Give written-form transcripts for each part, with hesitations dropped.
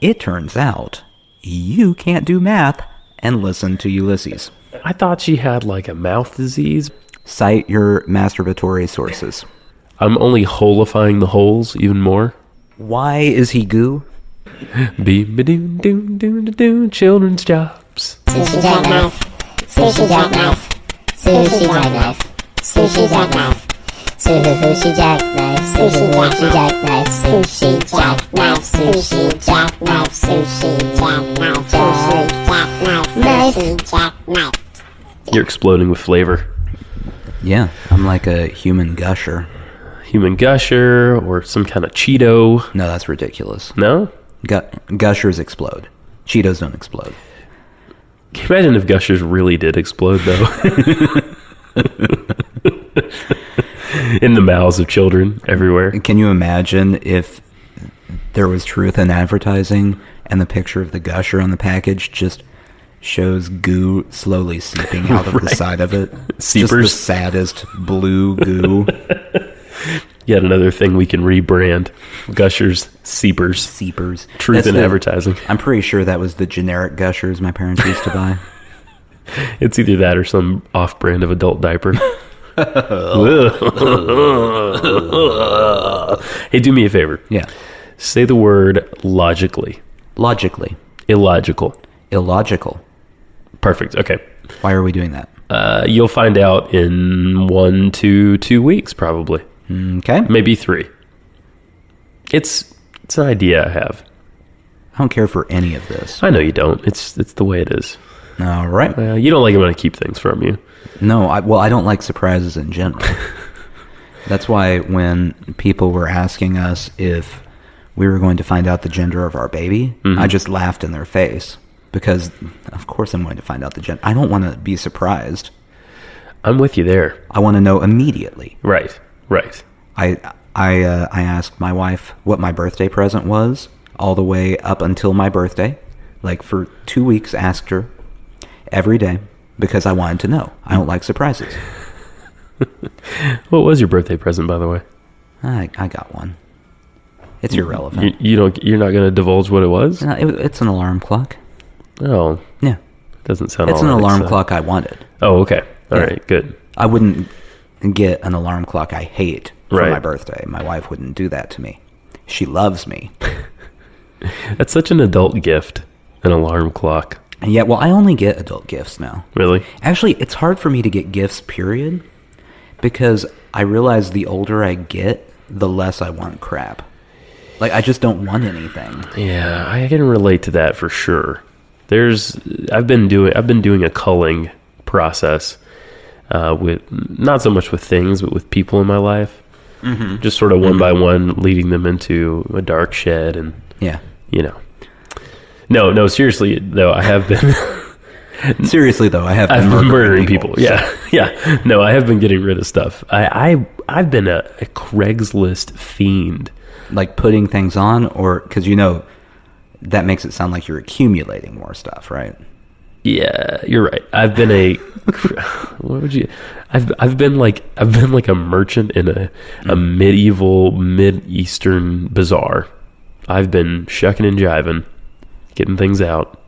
It turns out you can't do math and listen to Ulysses. I thought she had like a mouth disease. Cite your masturbatory sources. I'm only holifying the holes even more. Why is he goo? Be-ba-doo-doo-doo-doo, children's jobs. Sushi jackknife. Sushi jackknife. Sushi jackknife. Sushi jackknife. Sushi jackknife. Sushi jackknife. Sushi jackknife. Sushi jackknife. Sushi jackknife. Sushi jackknife. You're exploding with flavor. Yeah, I'm like a human gusher. Human gusher or some kind of Cheeto. No, that's ridiculous. No? Gushers explode. Cheetos don't explode. Can you imagine if Gushers really did explode, though? In the mouths of children everywhere. Can you imagine if there was truth in advertising and the picture of the gusher on the package just shows goo slowly seeping out of the side of it? Seepers. Just the saddest blue goo. Yet another thing we can rebrand. Gushers, Seepers. Seepers. Truth in advertising. I'm pretty sure that was the generic Gushers my parents used to buy. It's either that or some off-brand of adult diaper. Hey, do me a favor. Yeah. Say the word logically. Logically. Illogical. Illogical. Perfect. Okay. Why are we doing that? You'll find out in 1 to 2 weeks, probably. Okay. Maybe 3. It's an idea I have. I don't care for any of this. I know you don't. It's the way it is. All right. You don't like it when I keep things from you. No, I don't like surprises in general. That's why when people were asking us if we were going to find out the gender of our baby, I just laughed in their face because, of course, I'm going to find out the gender. I don't want to be surprised. I'm with you there. I want to know immediately. Right. I asked my wife what my birthday present was all the way up until my birthday. Like for 2 weeks, asked her every day because I wanted to know. I don't like surprises. What was your birthday present, by the way? I got one. It's irrelevant. You're not going to divulge what it was? No, it's an alarm clock. Oh. Yeah. Doesn't sound It's all an that alarm exciting. clock I wanted. Oh, okay. All Yeah. right, good. I wouldn't get an alarm clock I hate for Right. my birthday. My wife wouldn't do that to me. She loves me. That's such an adult gift, an alarm clock. And yet, well, I only get adult gifts now. Really? Actually, it's hard for me to get gifts, period, because I realize the older I get, the less I want crap. Like, I just don't want anything. Yeah, I can relate to that for sure. I've been doing a culling process with not so much with things, but with people in my life. Mm-hmm. Just sort of one by one, leading them into a dark shed, and Yeah. No, seriously though, I have been. Seriously, though, I've been murdering people. So. Yeah. No, I have been getting rid of stuff. I've been a Craigslist fiend. Like putting things on, or because that makes it sound like you're accumulating more stuff, right? Yeah, you're right. I've been a what would you? I've been like a merchant in a medieval Mid-Eastern bazaar. I've been shucking and jiving, getting things out.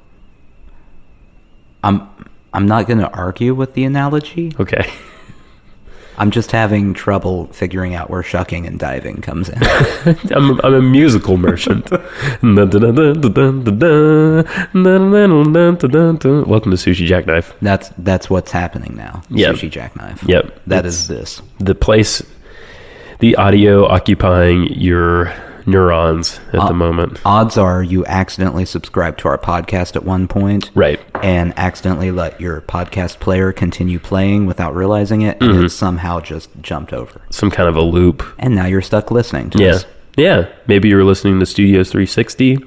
I'm not going to argue with the analogy. Okay. I'm just having trouble figuring out where shucking and diving comes in. I'm a musical merchant. Welcome to Sushi Jackknife. That's what's happening now. Yep. Sushi Jackknife. Yep. That is this. The place, the audio occupying your neurons at the moment. Odds are you accidentally subscribed to our podcast at one point. Right. And accidentally let your podcast player continue playing without realizing it, and it somehow just jumped over. Some kind of a loop. And now you're stuck listening to us. Yeah. Maybe you're listening to Studios 360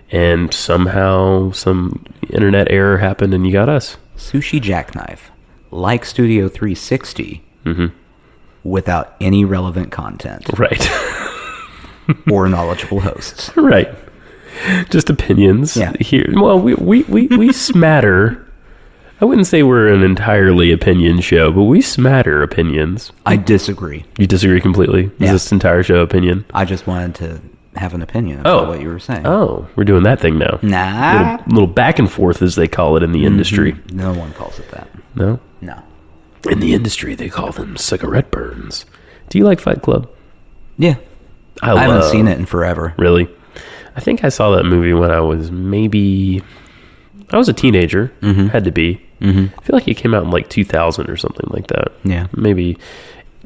and somehow some internet error happened and you got us. Sushi Jackknife, like Studio 360, without any relevant content. Right. Or knowledgeable hosts. Right. Just opinions. Yeah. Here. Well, we smatter. I wouldn't say we're an entirely opinion show, but we smatter opinions. I disagree. You disagree completely? Is Yeah. this entire show opinion? I just wanted to have an opinion about what you were saying. Oh, we're doing that thing now. Nah. Little back and forth, as they call it in the industry. No one calls it that. No? No. In the industry, they call them cigarette burns. Do you like Fight Club? Yeah. I haven't seen it in forever. Really? I think I saw that movie when I was a teenager. Had to be. I feel like it came out in like 2000 or something like that. Yeah. Maybe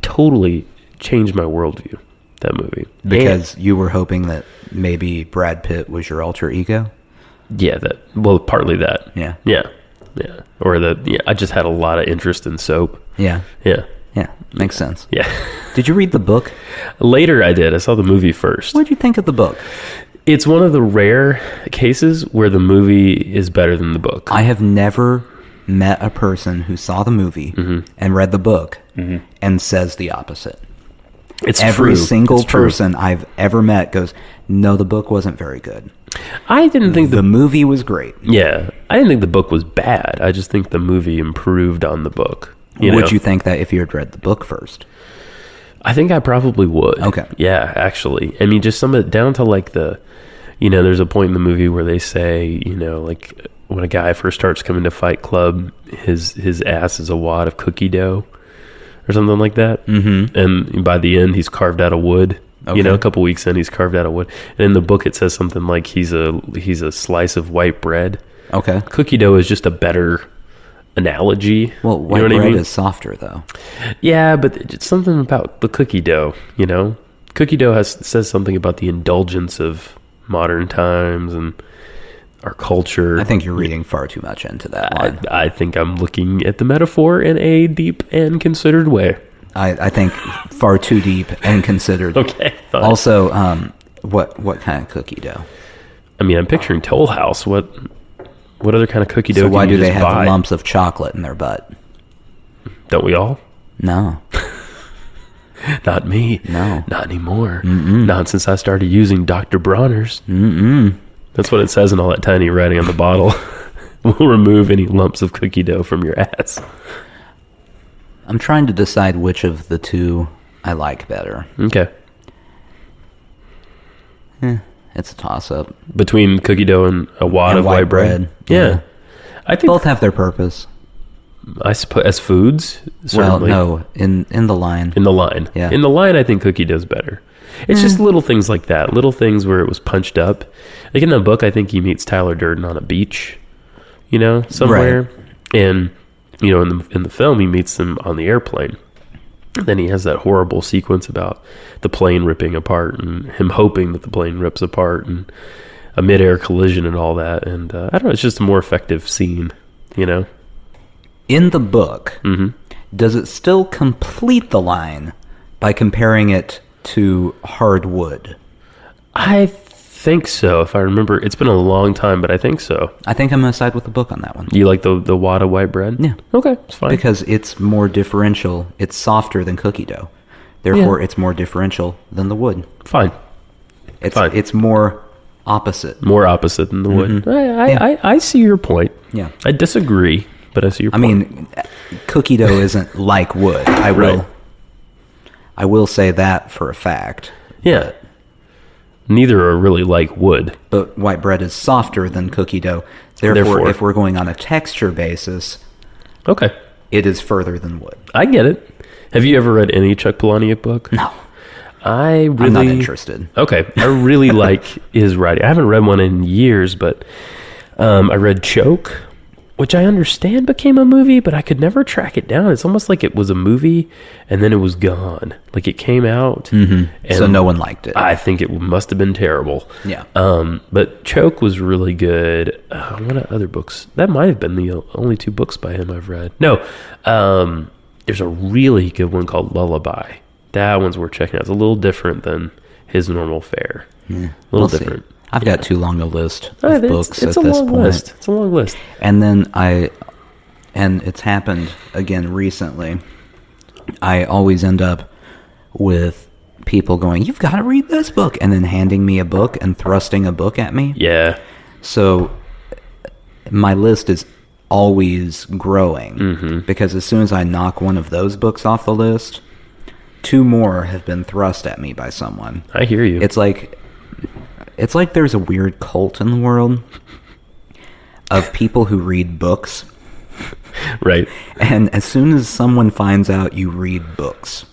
totally changed my worldview, that movie. Because you were hoping that maybe Brad Pitt was your alter ego? Yeah, partly that. Yeah. Yeah. Yeah. Or I just had a lot of interest in soap. Yeah. Yeah. Yeah. Makes sense. Yeah. Did you read the book? Later I did. I saw the movie first. What did you think of the book? It's one of the rare cases where the movie is better than the book. I have never met a person who saw the movie and read the book and says the opposite. It's Every true. single It's true. person I've ever met goes, no, the book wasn't very good. I didn't think The movie was great. Yeah, I didn't think the book was bad. I just think the movie improved on the book. Would you think that if you had read the book first? I think I probably would. Okay. Yeah, actually. I mean, just some of it down to like there's a point in the movie where they say, like when a guy first starts coming to Fight Club, his ass is a wad of cookie dough or something like that. Mm-hmm. And by the end, he's carved out of wood. Okay. A couple weeks in, he's carved out of wood. And in the book, it says something like he's a slice of white bread. Okay. Cookie dough is just a better analogy. Well, white bread is softer, though. Yeah, but it's something about the cookie dough, Cookie dough says something about the indulgence of modern times and our culture. I think you're reading far too much into that line. I think I'm looking at the metaphor in a deep and considered way. I think far too deep and considered. Okay. Fine. Also, what kind of cookie dough? I mean, I'm picturing Toll House. What other kind of cookie dough? So why can you do they just have buy? lumps of chocolate in their butt? Don't we all? No. Not me. No. Not anymore. Not since I started using Dr. Bronner's. That's what it says in all that tiny writing on the bottle. We'll remove any lumps of cookie dough from your ass. I'm trying to decide which of the two I like better. Okay. It's a toss-up. Between cookie dough and a wad of white bread? Yeah. I think both have their purpose. I suppose as foods, certainly. Well, no, in the line. In the line. Yeah. In the line, I think cookie dough's better. It's just little things like that. Little things where it was punched up. Like in the book, I think he meets Tyler Durden on a beach, somewhere. Right. And, in the film, he meets them on the airplane. And then he has that horrible sequence about the plane ripping apart and him hoping that the plane rips apart and a mid-air collision and all that. And I don't know, it's just a more effective scene, In the book, does it still complete the line by comparing it to hardwood? I think so, if I remember. It's been a long time, but I think so. I think I'm going to side with the book on that one. You like the wad of white bread? Yeah. Okay, it's fine. Because it's more differential. It's softer than cookie dough. Therefore, it's more differential than the wood. Fine. It's more opposite. More opposite than the wood. I see your point. Yeah. I disagree, but I see your point. I mean, cookie dough isn't like wood. I will say that for a fact. Yeah. Neither are really like wood. But white bread is softer than cookie dough. Therefore, if we're going on a texture basis, okay, it is further than wood. I get it. Have you ever read any Chuck Palahniuk book? No. I'm not interested. Okay. I really like his writing. I haven't read one in years, but I read Choke, which I understand became a movie, but I could never track it down. It's almost like it was a movie and then it was gone. Like it came out. And so no one liked it. I think it must have been terrible. Yeah. But Choke was really good. What other books? That might have been the only two books by him I've read. No. There's a really good one called Lullaby. That one's worth checking out. It's a little different than his normal fare. Yeah, a little different. I've got too long a list of books at this point. It's a long list. And then and it's happened again recently. I always end up with people going, "You've got to read this book," and then handing me a book and thrusting a book at me. Yeah. So my list is always growing because as soon as I knock one of those books off the list, two more have been thrust at me by someone. I hear you. It's like It's like there's a weird cult in the world of people who read books. Right. And as soon as someone finds out you read books,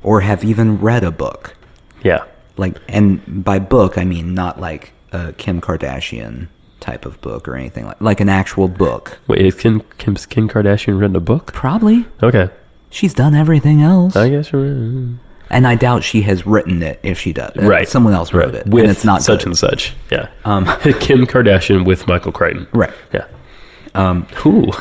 or have even read a book, Yeah. like, and by book I mean not like a Kim Kardashian type of book or anything like an actual book. Wait, is Kim Kardashian written a book? Probably. Okay. She's done everything else. I guess you're right. And I doubt she has written it if she does. Right. Someone else wrote it. With and it's not such good. and such. Yeah. Kim Kardashian with Michael Crichton. Right. Yeah. Cool.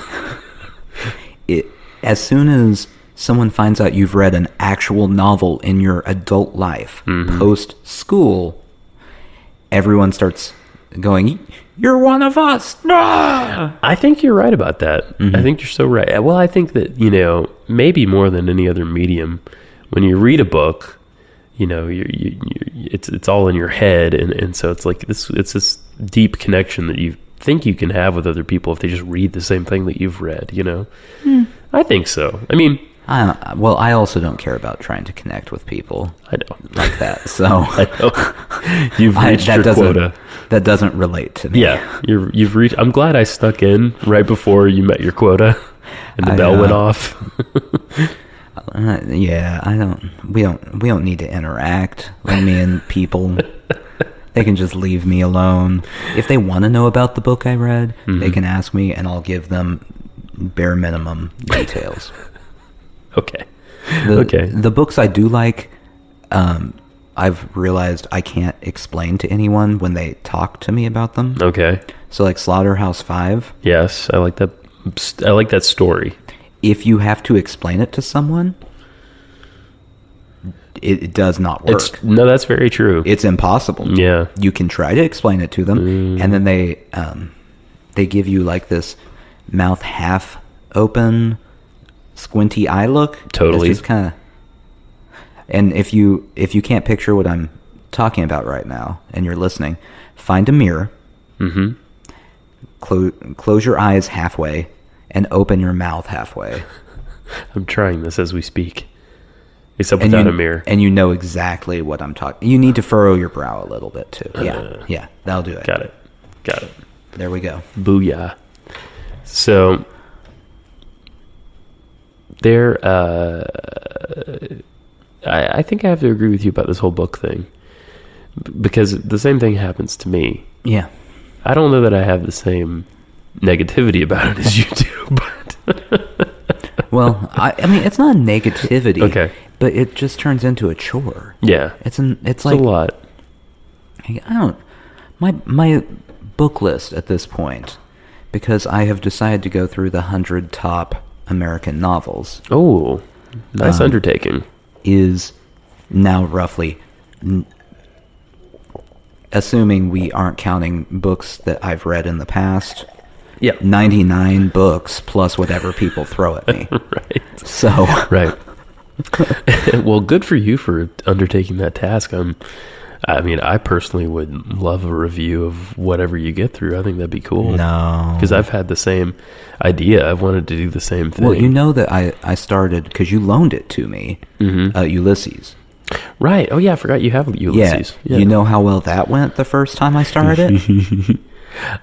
As soon as someone finds out you've read an actual novel in your adult life, post school, everyone starts going, "You're one of us." Ah! I think you're right about that. I think you're so right. Well, I think that, maybe more than any other medium, when you read a book, it's all in your head. And so it's like it's this deep connection that you think you can have with other people if they just read the same thing that you've read, I think so. I mean, I also don't care about trying to connect with people. I know. Like that. So I know. You've reached your quota. That doesn't relate to me. Yeah, you've reached. I'm glad I stuck in right before you met your quota, and the bell went off. Yeah, we don't need to interact. Like, me and people, they can just leave me alone. If they want to know about the book I read, they can ask me, and I'll give them bare minimum details. Okay. The books I do like, I've realized I can't explain to anyone when they talk to me about them. Okay. So like Slaughterhouse-Five. Yes, I like that. I like that story. If you have to explain it to someone, it does not work. No, that's very true. It's impossible. Yeah. You can try to explain it to them, and then they give you like this mouth half open, squinty eye look. Totally. It's just kind of. And if you can't picture what I'm talking about right now, and you're listening, find a mirror. Close your eyes halfway, and open your mouth halfway. I'm trying this as we speak. Except without a mirror. And you know exactly what I'm talking. You need to furrow your brow a little bit too. Yeah, that'll do it. Got it. There we go. Booyah. So there, I think I have to agree with you about this whole book thing, because the same thing happens to me. Yeah. I don't know that I have the same negativity about it as you do, but well, I mean, it's not negativity. Okay. But it just turns into a chore. Yeah. It's a like lot. My book list at this point, because I have decided to go through the 100 top American novels. Oh, nice undertaking. Is now roughly, assuming we aren't counting books that I've read in the past, 99 books plus whatever people throw at me. Right. So. Right. Well, good for you for undertaking that task. I mean, I personally would love a review of whatever you get through. I think that'd be cool. No. Because I've had the same idea. I've wanted to do the same thing. Well, you know that I started, because you loaned it to me, Ulysses. Right. Oh, yeah, I forgot you have Ulysses. Yeah. You know how well that went the first time I started it?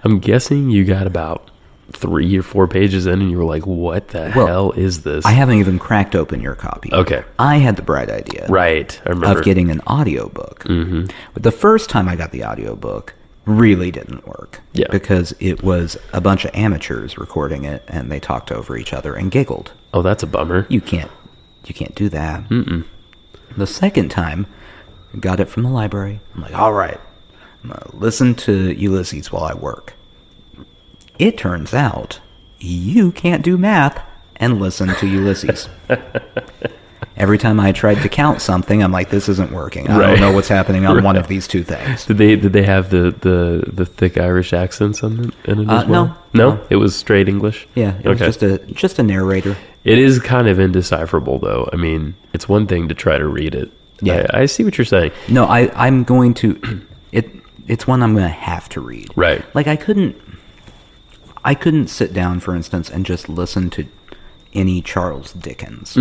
I'm guessing you got about 3 or 4 pages in and you were like, what the hell is this? I haven't even cracked open your copy. Okay. I had the bright idea. Right. I remember. Of getting an audiobook. But the first time I got the audiobook really didn't work. Yeah. Because it was a bunch of amateurs recording it, and they talked over each other and giggled. Oh, that's a bummer. You can't do that. The second time, I got it from the library. I'm like, all right, I'm going to listen to Ulysses while I work. It turns out you can't do math and listen to Ulysses. Every time I tried to count something, I'm like, this isn't working. I don't know what's happening on one of these two things. Did they have the thick Irish accents in it as well? No, it was straight English. Yeah, it was just a narrator. It is kind of indecipherable, though. I mean, it's one thing to try to read it. Yeah, I see what you're saying. No, I'm going to. It's one I'm going to have to read. Right. Like I couldn't sit down, for instance, and just listen to any Charles Dickens.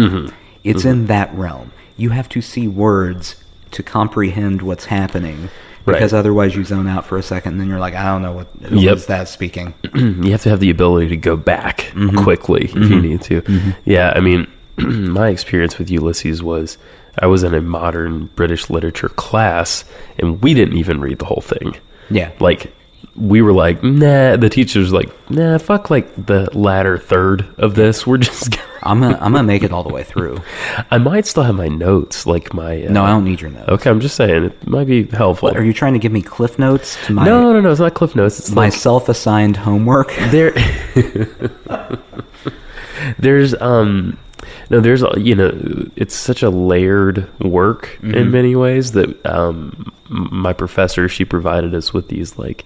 It's in that realm. You have to see words to comprehend what's happening, Because otherwise you zone out for a second and then you're like, I don't know who is that speaking. You have to have the ability to go back quickly if you need to. Yeah, I mean, my experience with Ulysses was I was in a modern British literature class and we didn't even read the whole thing. Yeah. Like, we were like, nah, the teacher's like, nah, fuck like the latter third of this. We're just I'm gonna make it all the way through. I might still have my notes, like my... no, I don't need your notes. Okay, I'm just saying, it might be helpful. What, are you trying to give me cliff notes to my... No, it's not cliff notes. It's my like, self-assigned homework? there's, it's such a layered work in many ways that my professor, she provided us with these like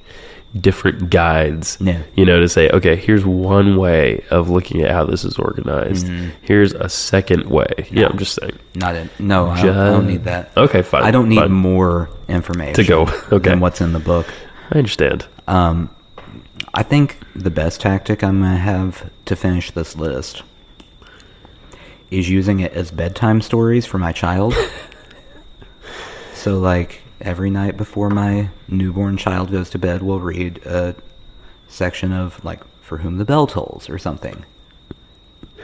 different guides, to say, okay, here's one way of looking at how this is organized. Here's a second way. Yeah, I'm just saying. I don't need that. Okay, fine. I don't need more information to go than what's in the book. I understand. I think the best tactic I'm going to have to finish this list is using it as bedtime stories for my child. So, like, every night before my newborn child goes to bed, we'll read a section of, like, For Whom the Bell Tolls or something.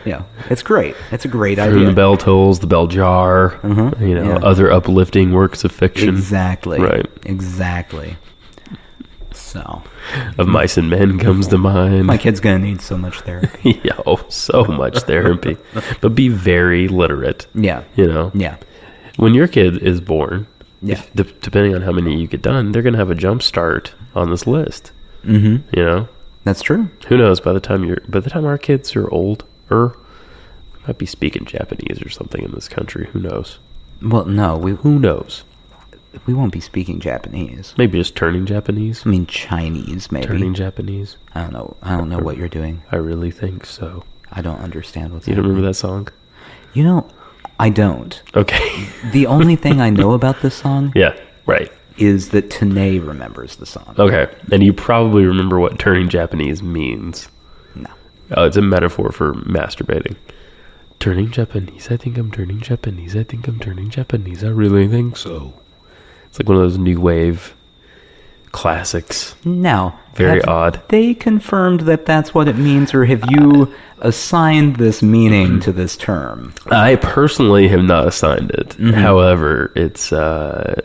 Yeah, it's great. It's a great idea. For Whom the Bell Tolls, The Bell Jar, other uplifting works of fiction. Exactly. Right. Exactly. So. Of Mice and Men comes to mind. My kid's going to need so much therapy. So much therapy. But be very literate. Yeah. Yeah. When your kid is born, depending on how many you get done, they're going to have a jump start on this list. That's true. Who knows? By the time our kids are older, might be speaking Japanese or something in this country. Who knows? Well, no. Who knows? We won't be speaking Japanese. Maybe just turning Japanese. I mean, Chinese, maybe. Turning Japanese. I don't know what you're doing. I really think so. I don't understand what's You don't remember that song? I don't. Okay. The only thing I know about this song... Yeah, right. ...is that Tanae remembers the song. Okay. And you probably remember what turning Japanese means. No. Oh, it's a metaphor for masturbating. Turning Japanese, I think I'm turning Japanese. I think I'm turning Japanese. I really think so. It's like one of those new wave classics. Now, very odd. They confirmed that that's what it means, or have you assigned this meaning to this term? I personally have not assigned it. However, it's, a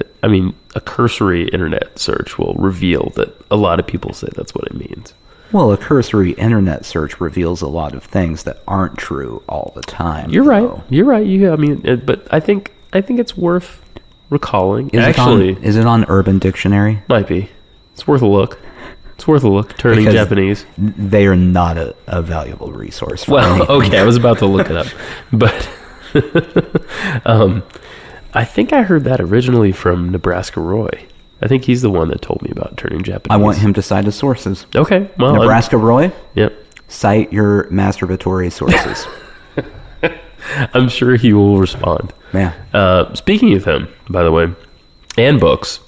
cursory internet search will reveal that a lot of people say that's what it means. Well, a cursory internet search reveals a lot of things that aren't true all the time. You're right. But I think it's worth recalling. Is it on Urban Dictionary? Might be. It's worth a look. Turning because Japanese. They are not a valuable resource. For okay, I was about to look it up, but I think I heard that originally from Nebraska Roy. I think he's the one that told me about turning Japanese. I want him to cite his sources. Okay, well, Nebraska Roy. Yep. Cite your masturbatory sources. I'm sure he will respond. Yeah. Speaking of him, by the way, and books,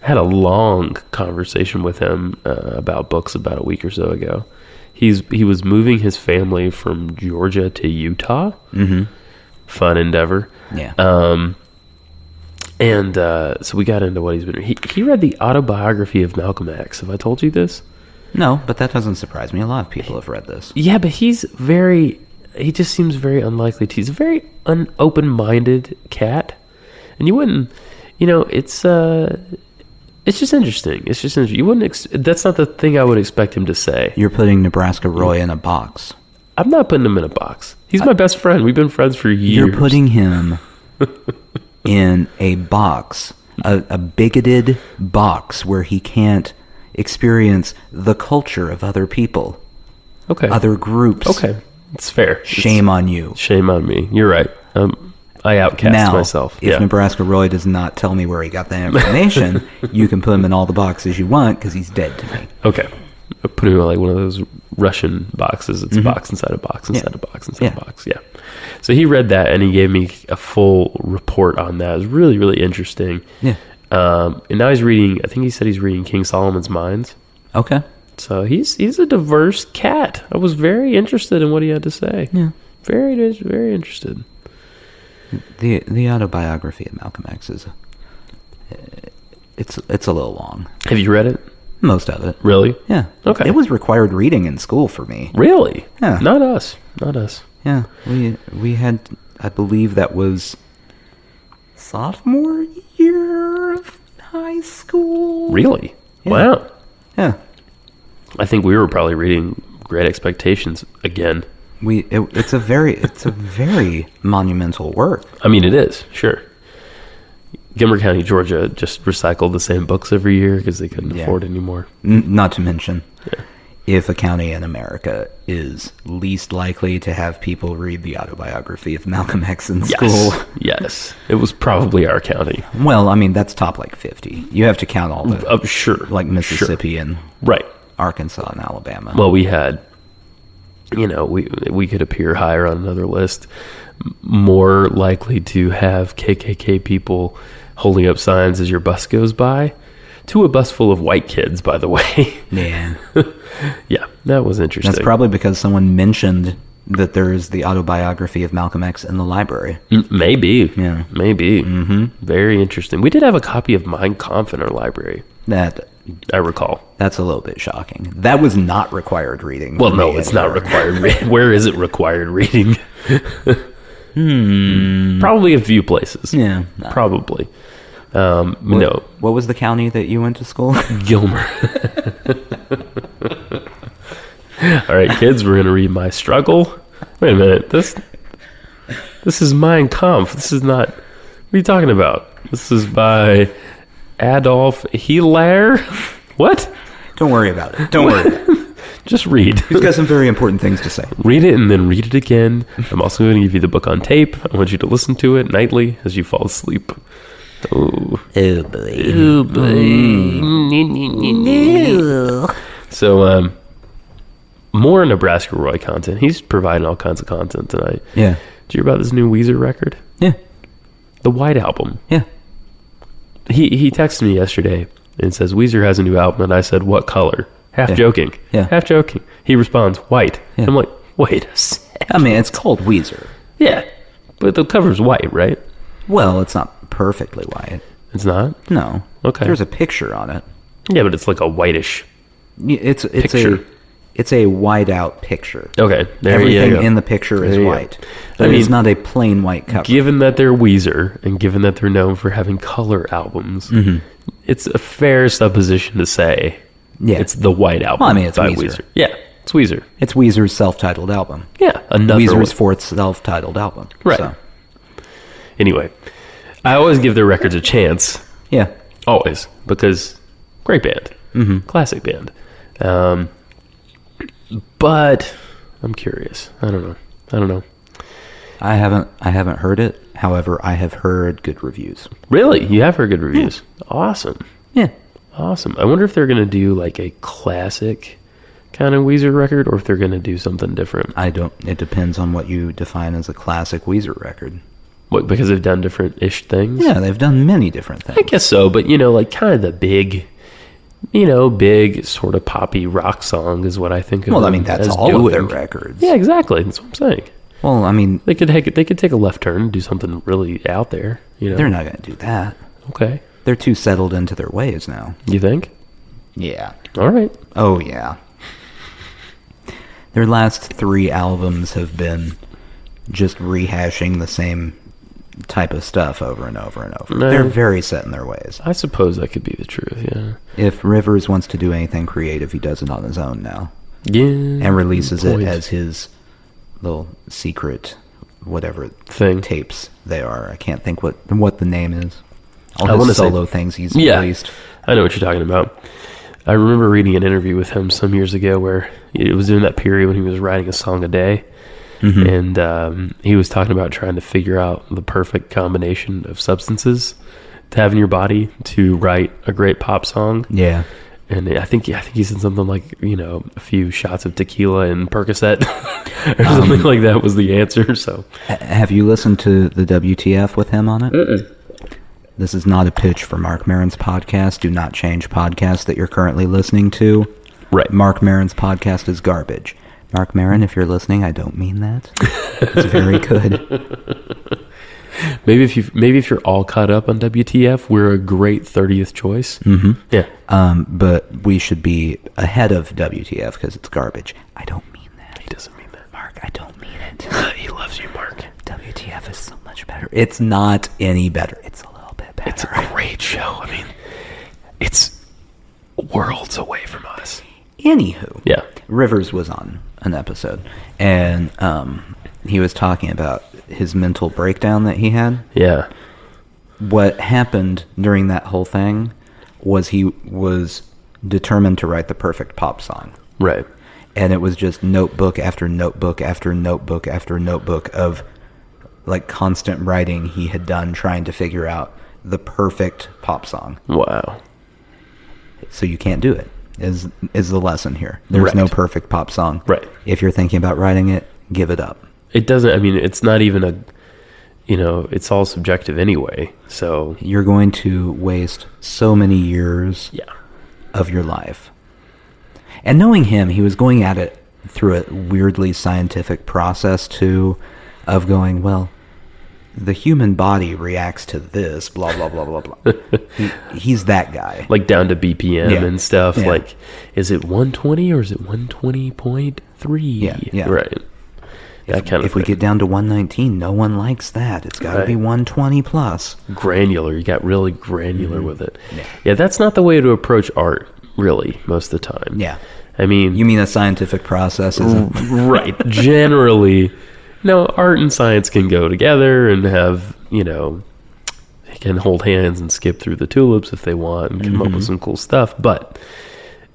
I had a long conversation with him about books about a week or so ago. He was moving his family from Georgia to Utah. Fun endeavor. Yeah. So we got into what he's been reading. He read the autobiography of Malcolm X. Have I told you this? No, but that doesn't surprise me. A lot of people have read this. Yeah, but he just seems very unlikely to. He's a very open-minded cat. And you wouldn't, it's just interesting. You wouldn't, that's not the thing I would expect him to say. You're putting Nebraska Roy in a box. I'm not putting him in a box. He's my best friend. We've been friends for years. You're putting him in a box, a bigoted box where he can't experience the culture of other people. Okay. Other groups. Okay. It's fair. Shame on you. Shame on me. You're right. I outcast myself. If Nebraska Roy does not tell me where he got that information, you can put him in all the boxes you want because he's dead to me. Okay. I put him in like one of those Russian boxes. It's a box inside a box inside a box inside a box. Yeah. So he read that and he gave me a full report on that. It was really, really interesting. Yeah. And now he's reading, I think he said he's reading King Solomon's Mines. Okay. So he's a diverse cat. I was very interested in what he had to say. Yeah. Very, very interested. The autobiography of Malcolm X it's a little long. Have you read it? Most of it. Really? Yeah. Okay. It was required reading in school for me. Really? Yeah. Not us. Yeah. We had, I believe that was sophomore year of high school. Really? Yeah. Wow. Yeah. I think we were probably reading Great Expectations again. It's a very monumental work. I mean, it is, sure. Gilmer County, Georgia just recycled the same books every year because they couldn't afford anymore. Not to mention, if a county in America is least likely to have people read the autobiography of Malcolm X in school. Yes. It was probably our county. Well, I mean, that's top like 50. You have to count all the Sure. like Mississippi and Right. Arkansas and Alabama. Well, we had, we could appear higher on another list. More likely to have KKK people holding up signs as your bus goes by, to a bus full of white kids, by the way. Yeah. Yeah, that was interesting. That's probably because someone mentioned that there's the autobiography of Malcolm X in the library. Maybe. Yeah. Maybe. Mm-hmm. Very interesting. We did have a copy of Mein Kampf in our librry. That I recall. That's a little bit shocking. That was not required reading. Well, no, it's not required. Where is it required reading? Probably a few places. Yeah. Probably. No. What was the county that you went to school? Gilmer. All right, kids, we're going to read My Struggle. Wait a minute. This is Mein Kampf. This is not... What are you talking about? This is by Adolf Hitler. What? Don't worry about it. Don't worry about it. Just read. He's got some very important things to say. Read it and then read it again. I'm also going to give you the book on tape. I want you to listen to it nightly as you fall asleep. Oh. Oh, boy. Oh, boy. So, more Nebraska Roy content. He's providing all kinds of content tonight. Yeah. Did you hear about this new Weezer record? Yeah. The White Album. Yeah. He texted me yesterday and says, Weezer has a new album. And I said, what color? Half joking. Yeah. Half joking. He responds, white. Yeah. I'm like, wait a second. I mean, it's called Weezer. Yeah. But the cover's white, right? Well, it's not perfectly white. It's not? No. Okay. There's a picture on it. Yeah, but it's like a whitish It's picture. It's a white out picture. Okay. There Everything you go. in the picture is There you go. white. But it's not a plain white cover. Given that they're Weezer and given that they're known for having color albums, it's a fair supposition to say it's the White Album. Well, I mean, it's by Weezer. Yeah, it's Weezer. It's Weezer's self-titled album. Yeah, another Weezer's one. fourth self-titled album. Right. So, Anyway, I always give their records a chance. yeah. Always. Because great band. Classic band. But I'm curious. I don't know. I haven't heard it. However, I have heard good reviews. Really? You have heard good reviews? Awesome. Yeah. Awesome. I wonder if they're going to do like a classic kind of Weezer record or if they're going to do something different. It depends on what you define as a classic Weezer record. What, because they've done different-ish things? Yeah, they've done many different things. I guess so, but like kind of the big sort of poppy rock song is what I think of. Well, I mean, that's as all doing. of their records. Yeah, exactly. That's what I'm saying. Well, I mean, They could take a left turn and do something really out there. they're not going to do that. Okay. They're too settled into their ways now. You think? Yeah. All right. Oh, yeah. Their last 3 albums have been just rehashing the same type of stuff over and over and over. No. They're very set in their ways. I suppose that could be the truth, yeah. If Rivers wants to do anything creative, he does it on his own now. Yeah. And releases point. it as his little secret, whatever Thing. tapes they are. I can't think what the name is. I All wanna his say- solo things he's Yeah. released. I know what you're talking about. I remember reading an interview with him some years ago where it was in that period when he was writing a song a day. Mm-hmm. And he was talking about trying to figure out the perfect combination of substances to have in your body to write a great pop song. Yeah. And I think he said something like, a few shots of tequila and Percocet or something like that was the answer. So, Have you listened to the WTF with him on it? This is not a pitch for Mark Maron's podcast. Do not change podcast that you're currently listening to. right. Mark Maron's podcast is garbage. Mark Maron, if you're listening, I don't mean that. It's very good. Maybe if you're all caught up on WTF, we're a great 30th choice. Yeah. But we should be ahead of WTF because it's garbage. I don't mean that. He doesn't mean that. Mark, I don't mean it. He loves you, Mark. WTF is so much better. It's not any better. It's a little bit better. It's a great show. I mean, it's worlds away from us. Anywho, Yeah. Rivers was on an episode, and he was talking about his mental breakdown that he had. Yeah. What happened during that whole thing was he was determined to write the perfect pop song. Right. And it was just notebook after notebook after notebook after notebook of like constant writing he had done trying to figure out the perfect pop song. Wow. So you can't do it, is the lesson here. There's Right. no perfect pop song. Right. If you're thinking about writing it, give it up. It doesn't, I mean, it's not even it's all subjective anyway. So, You're going to waste so many years yeah. of your life. And knowing him, he was going at it through a weirdly scientific process too, of going, well, the human body reacts to this, blah, blah, blah, blah, blah. He's that guy. Like down to BPM Yeah. and stuff. Yeah. Like, is it 120 or is it 120.3? Yeah. Right. That kind of If we thing. get down to 119, no one likes that. It's got to be Right. 120 plus. Granular. You got really granular with it. Yeah. Yeah, that's not the way to approach art, really, most of the time. Yeah. I mean, You mean a scientific process isn't? right. Generally, art and science can go together and have, they can hold hands and skip through the tulips if they want and come up with some cool stuff. But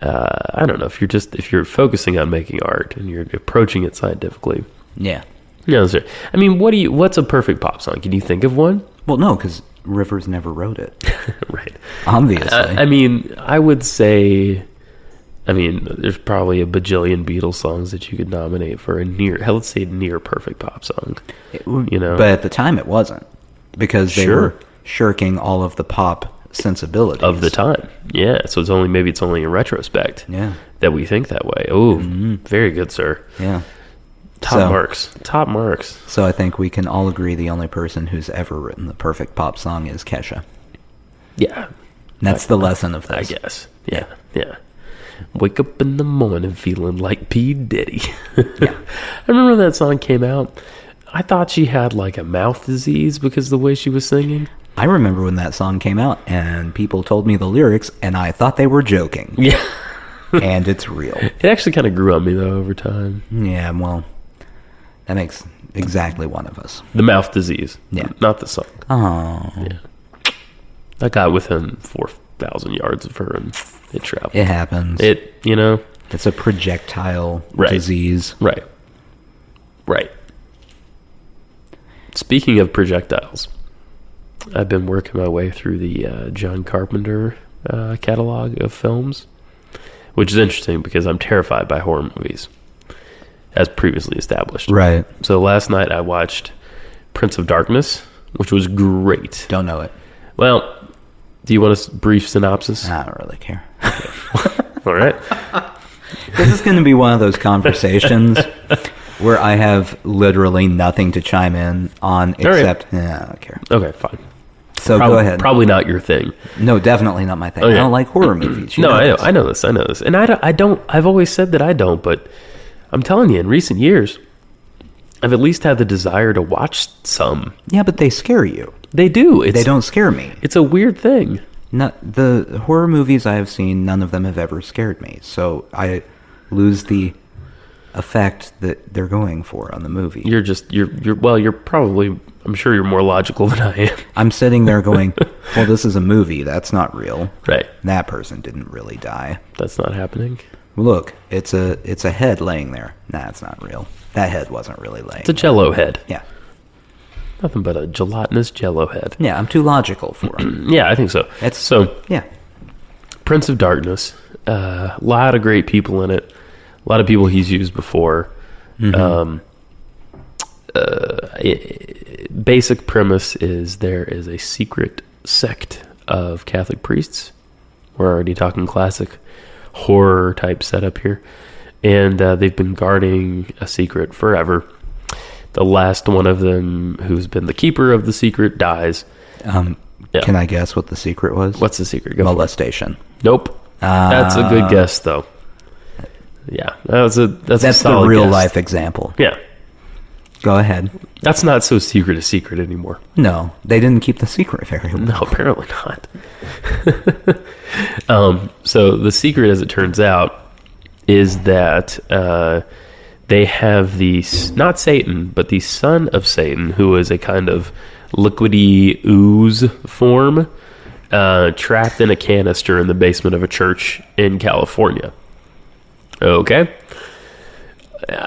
I don't know, if you're focusing on making art and you're approaching it scientifically. Yeah. No, sir. I mean, what's a perfect pop song? Can you think of one? Well, no, because Rivers never wrote it. Right. Obviously. I mean, I would say, there's probably a bajillion Beatles songs that you could nominate for let's say near perfect pop song. But at the time it wasn't. Because they Sure. were shirking all of the pop sensibilities. Of the time. Yeah. So it's only in retrospect Yeah. that we think that way. Oh, very good, sir. Yeah. Top marks. So I think we can all agree the only person who's ever written the perfect pop song is Kesha. Yeah. That's the lesson of I this. guess. Yeah. Yeah. Wake up in the morning feeling like P. Diddy. Yeah. I remember when that song came out. I thought she had like a mouth disease because of the way she was singing. I remember when that song came out and people told me the lyrics and I thought they were joking. Yeah. And it's real. It actually kind of grew on me though over time. Yeah, well, that makes exactly one of us. The mouth disease. Yeah. Not the song. Oh. Yeah. I got within 4,000 yards of her and it traveled. It happens. It's a projectile Right. disease. Right. Right. Speaking of projectiles, I've been working my way through the John Carpenter catalog of films, which is interesting because I'm terrified by horror movies, as previously established. Right. So last night I watched Prince of Darkness, which was great. Don't know it. Well, do you want a brief synopsis? I don't really care. All right. This is going to be one of those conversations where I have literally nothing to chime in on except, I don't care. Okay, fine. So go ahead. Probably not your thing. No, definitely not my thing. Okay. I don't like horror movies. You No, know this. I know this. And I don't, I've always said that I don't, but I'm telling you, in recent years, I've at least had the desire to watch some. Yeah, but they scare you. They do. They don't scare me. It's a weird thing. The horror movies I have seen, none of them have ever scared me. So I lose the effect that they're going for on the movie. You're probably, I'm sure you're more logical than I am. I'm sitting there going, well, this is a movie. That's not real. Right. That person didn't really die. That's not happening. Look, it's a head laying there. Nah, it's not real. That head wasn't really laying. It's a jello head. Yeah. Nothing but a gelatinous jello head. Yeah, I'm too logical for it. Yeah, I think so. Yeah. Prince of Darkness. A lot of great people in it. A lot of people he's used before. Basic premise is there is a secret sect of Catholic priests. We're already talking classic horror type setup here. And they've been guarding a secret forever. The last one of them, who's been the keeper of the secret, dies. Yeah. Can I guess what the secret was? What's the secret? Go for it. Molestation. Nope. That's a good guess, though. Yeah, that's a That's solid the real guess. life example. Yeah, Go ahead. that's not so secret a secret anymore. No, they didn't keep the secret very well. No, apparently not. So the secret, as it turns out, is that they have not Satan, but the son of Satan, who is a kind of liquidy ooze form, trapped in a canister in the basement of a church in California. Okay.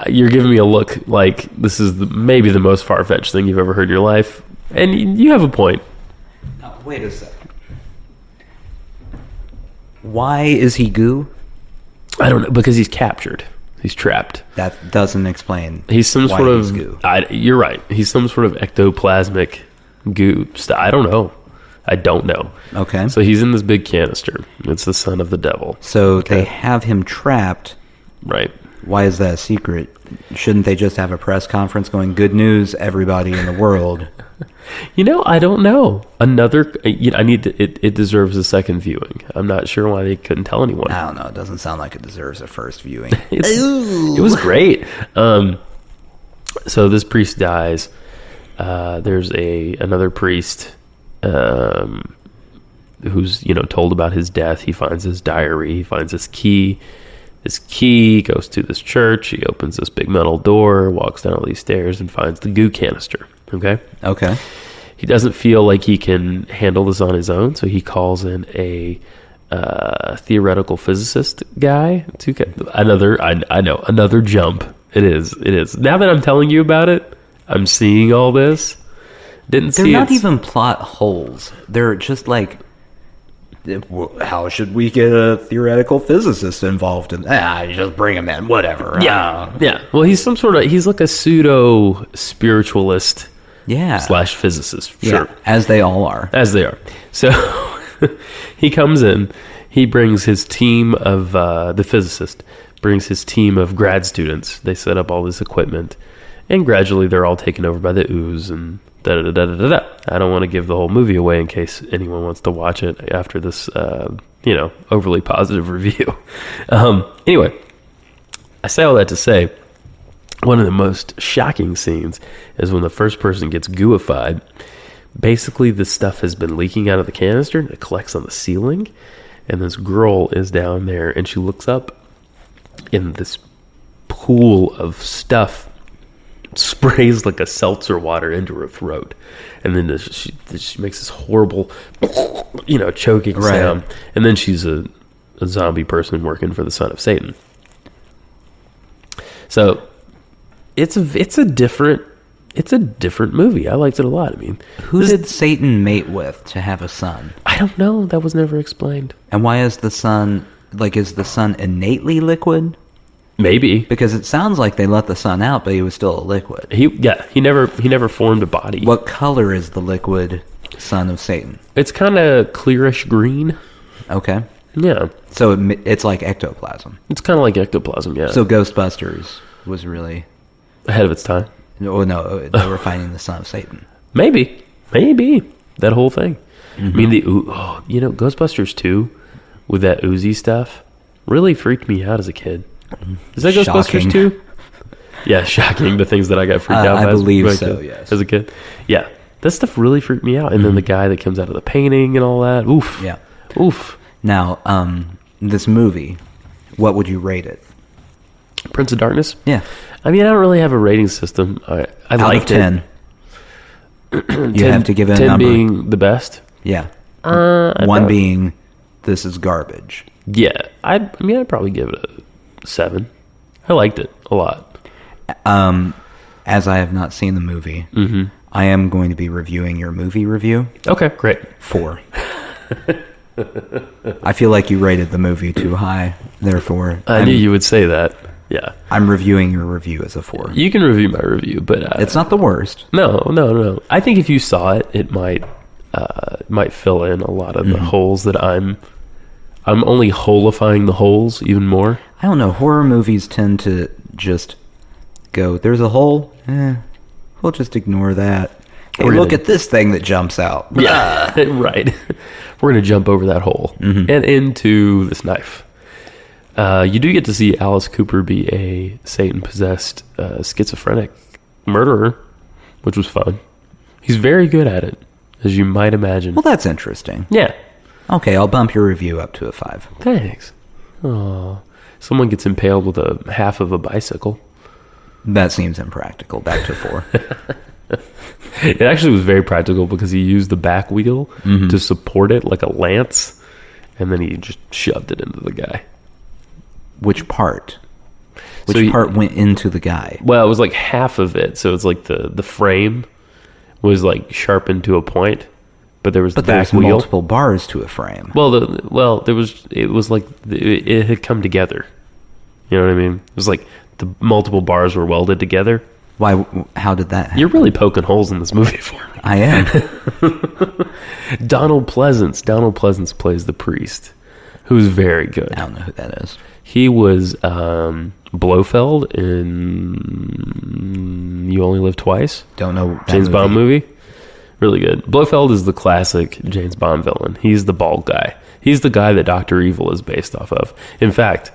You're giving me a look like this is maybe the most far-fetched thing you've ever heard in your life. And you have a point. No, wait a second. Why is he goo? I don't know, because he's captured. He's trapped. That doesn't explain. He's some why sort he's of goo. You're right. He's some sort of ectoplasmic goo. I don't know. Okay. So he's in this big canister. It's the son of the devil. So they have him trapped. Right. Why is that a secret? Shouldn't they just have a press conference going, good news, everybody in the world? I don't know. It deserves a second viewing. I'm not sure why they couldn't tell anyone. I don't know. It doesn't sound like it deserves a first viewing. It was great. So this priest dies. There's another priest who's told about his death. He finds his diary. He finds his key. His key goes to this church. He opens this big metal door, walks down all these stairs, and finds the goo canister. Okay. He doesn't feel like he can handle this on his own, so he calls in a theoretical physicist guy to get another jump. It is. Now that I'm telling you about it, I'm seeing all this. They're not even plot holes. They're just like, how should we get a theoretical physicist involved in that? Just bring him in, whatever. Yeah. Well, he's like a pseudo spiritualist. Yeah. / physicist. Yeah, Sure. as they all are. As they are. So he comes in. He brings his team of the physicist brings his team of grad students. They set up all this equipment, and gradually they're all taken over by the ooze and da-da-da-da-da-da. I don't want to give the whole movie away in case anyone wants to watch it after this, overly positive review. Anyway, I say all that to say, one of the most shocking scenes is when the first person gets gooified. Basically, this stuff has been leaking out of the canister, and it collects on the ceiling, and this girl is down there, and she looks up in this pool of stuff, sprays like a seltzer water into her throat, and then she makes this horrible choking sound, and then she's a zombie person working for the son of Satan. So it's a different movie. I liked it a lot. I mean, Who did Satan mate with to have a son? I don't know. That was never explained. And why is the son innately liquid? Maybe Because it sounds like they let the son out, but he was still a liquid. he never formed a body. What color is the liquid son of Satan? It's kind of clearish green. Okay. Yeah, So it's like ectoplasm. it's kind of like ectoplasm. Yeah, So Ghostbusters was really... ahead of its time. Oh, no, they were finding the son of Satan. Maybe that whole thing. I mean, Ghostbusters 2 with that oozy stuff really freaked me out as a kid. Is that Shocking. Ghostbusters 2? Yeah, shocking. The things that I got freaked out by. I believe as a so, kid, yes. As a kid. Yeah. That stuff really freaked me out. And then the guy that comes out of the painting and all that. Oof. Yeah. Oof. Now, this movie, what would you rate it? Prince of Darkness? Yeah. I mean, I don't really have a rating system. I Out liked of 10. You have to give it a 10 number. being the best. Yeah. One One being, this is garbage. Yeah. I'd probably give it a 7. I liked it a lot. As I have not seen the movie, I am going to be reviewing your movie review. Okay, great. 4. I feel like you rated the movie too high, therefore I knew you would say that. Yeah. I'm reviewing your review as a 4. You can review my review, but It's not the worst. No. I think if you saw it, it might fill in a lot of the holes that I'm only holifying the holes even more. I don't know. Horror movies tend to just go, there's a hole, We'll just ignore that. Hey, We're look gonna- at this thing that jumps out. Yeah, right. We're going to jump over that hole and into this knife. You do get to see Alice Cooper be a Satan-possessed schizophrenic murderer, which was fun. He's very good at it, as you might imagine. Well, that's interesting. Yeah. Okay, I'll bump your review up to a 5. Thanks. Oh, someone gets impaled with a half of a bicycle. That seems impractical. Back to 4. It actually was very practical because he used the back wheel to support it like a lance, and then he just shoved it into the guy. Which part? Which So part went into the guy? Well, it was like half of it, so it's like the frame was like sharpened to a point, but there was But the back there's wheel. multiple bars to a frame. Well, it was like it had come together. You know what I mean? It was like the multiple bars were welded together. Why? How did that happen? You're really poking holes in this movie for me. I am. Donald Pleasance. Donald Pleasance plays the priest, who's very good. I don't know who that is. He was Blofeld in You Only Live Twice. Don't know that James Bond movie. Really good. Blofeld is the classic James Bond villain. He's the bald guy. He's the guy that Dr. Evil is based off of. In fact,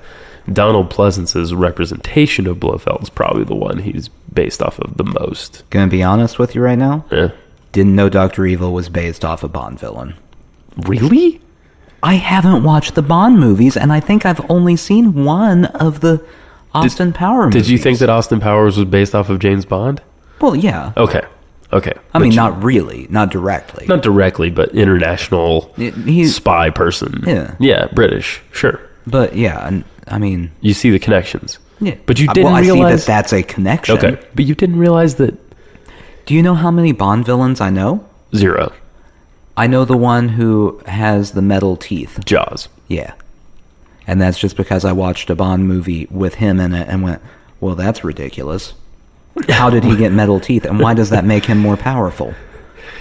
Donald Pleasance's representation of Blofeld is probably the one he's based off of the most. Gonna be honest with you right now. Yeah. Didn't know Dr. Evil was based off a Bond villain. Really? I haven't watched the Bond movies, and I think I've only seen one of the Austin Powers movies. Did you think that Austin Powers was based off of James Bond? Well, yeah. Okay. I mean, not really. Not directly. Not directly, but international He's, spy person. Yeah. Yeah, British. Sure. but, yeah, and, I mean... You see the connections. Yeah. But you didn't I realize... see that that's a connection. Okay. But you didn't realize that... Do you know how many Bond villains I know? 0. I know the one who has the metal teeth. Jaws. Yeah. And that's just because I watched a Bond movie with him in it and went, well, that's ridiculous. How did he get metal teeth, and why does that make him more powerful?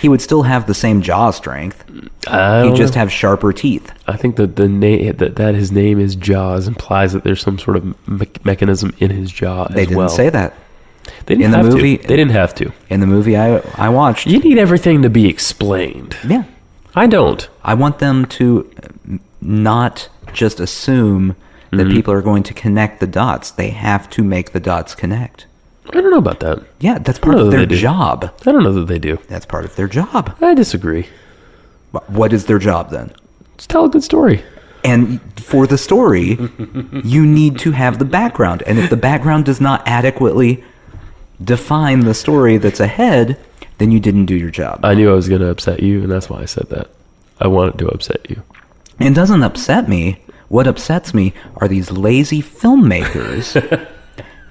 He would still have the same jaw strength. He'd just have sharper teeth. I think that the name that his name is Jaws implies that there's some sort of mechanism in his jaw They as didn't well. say that. They didn't in the have movie- to. They didn't have to. In the movie I watched. You need everything to be explained. Yeah. I don't. I want them to not just assume that people are going to connect the dots. They have to make the dots connect. I don't know about that. Yeah, that's part know of that their they do. job. I don't know that they do. That's part of their job. I disagree. What is their job then? Just tell a good story. And for the story, you need to have the background. And if the background does not adequately define the story that's ahead, then you didn't do your job. I knew I was going to upset you, and that's why I said that. I wanted to upset you. It doesn't upset me. What upsets me are these lazy filmmakers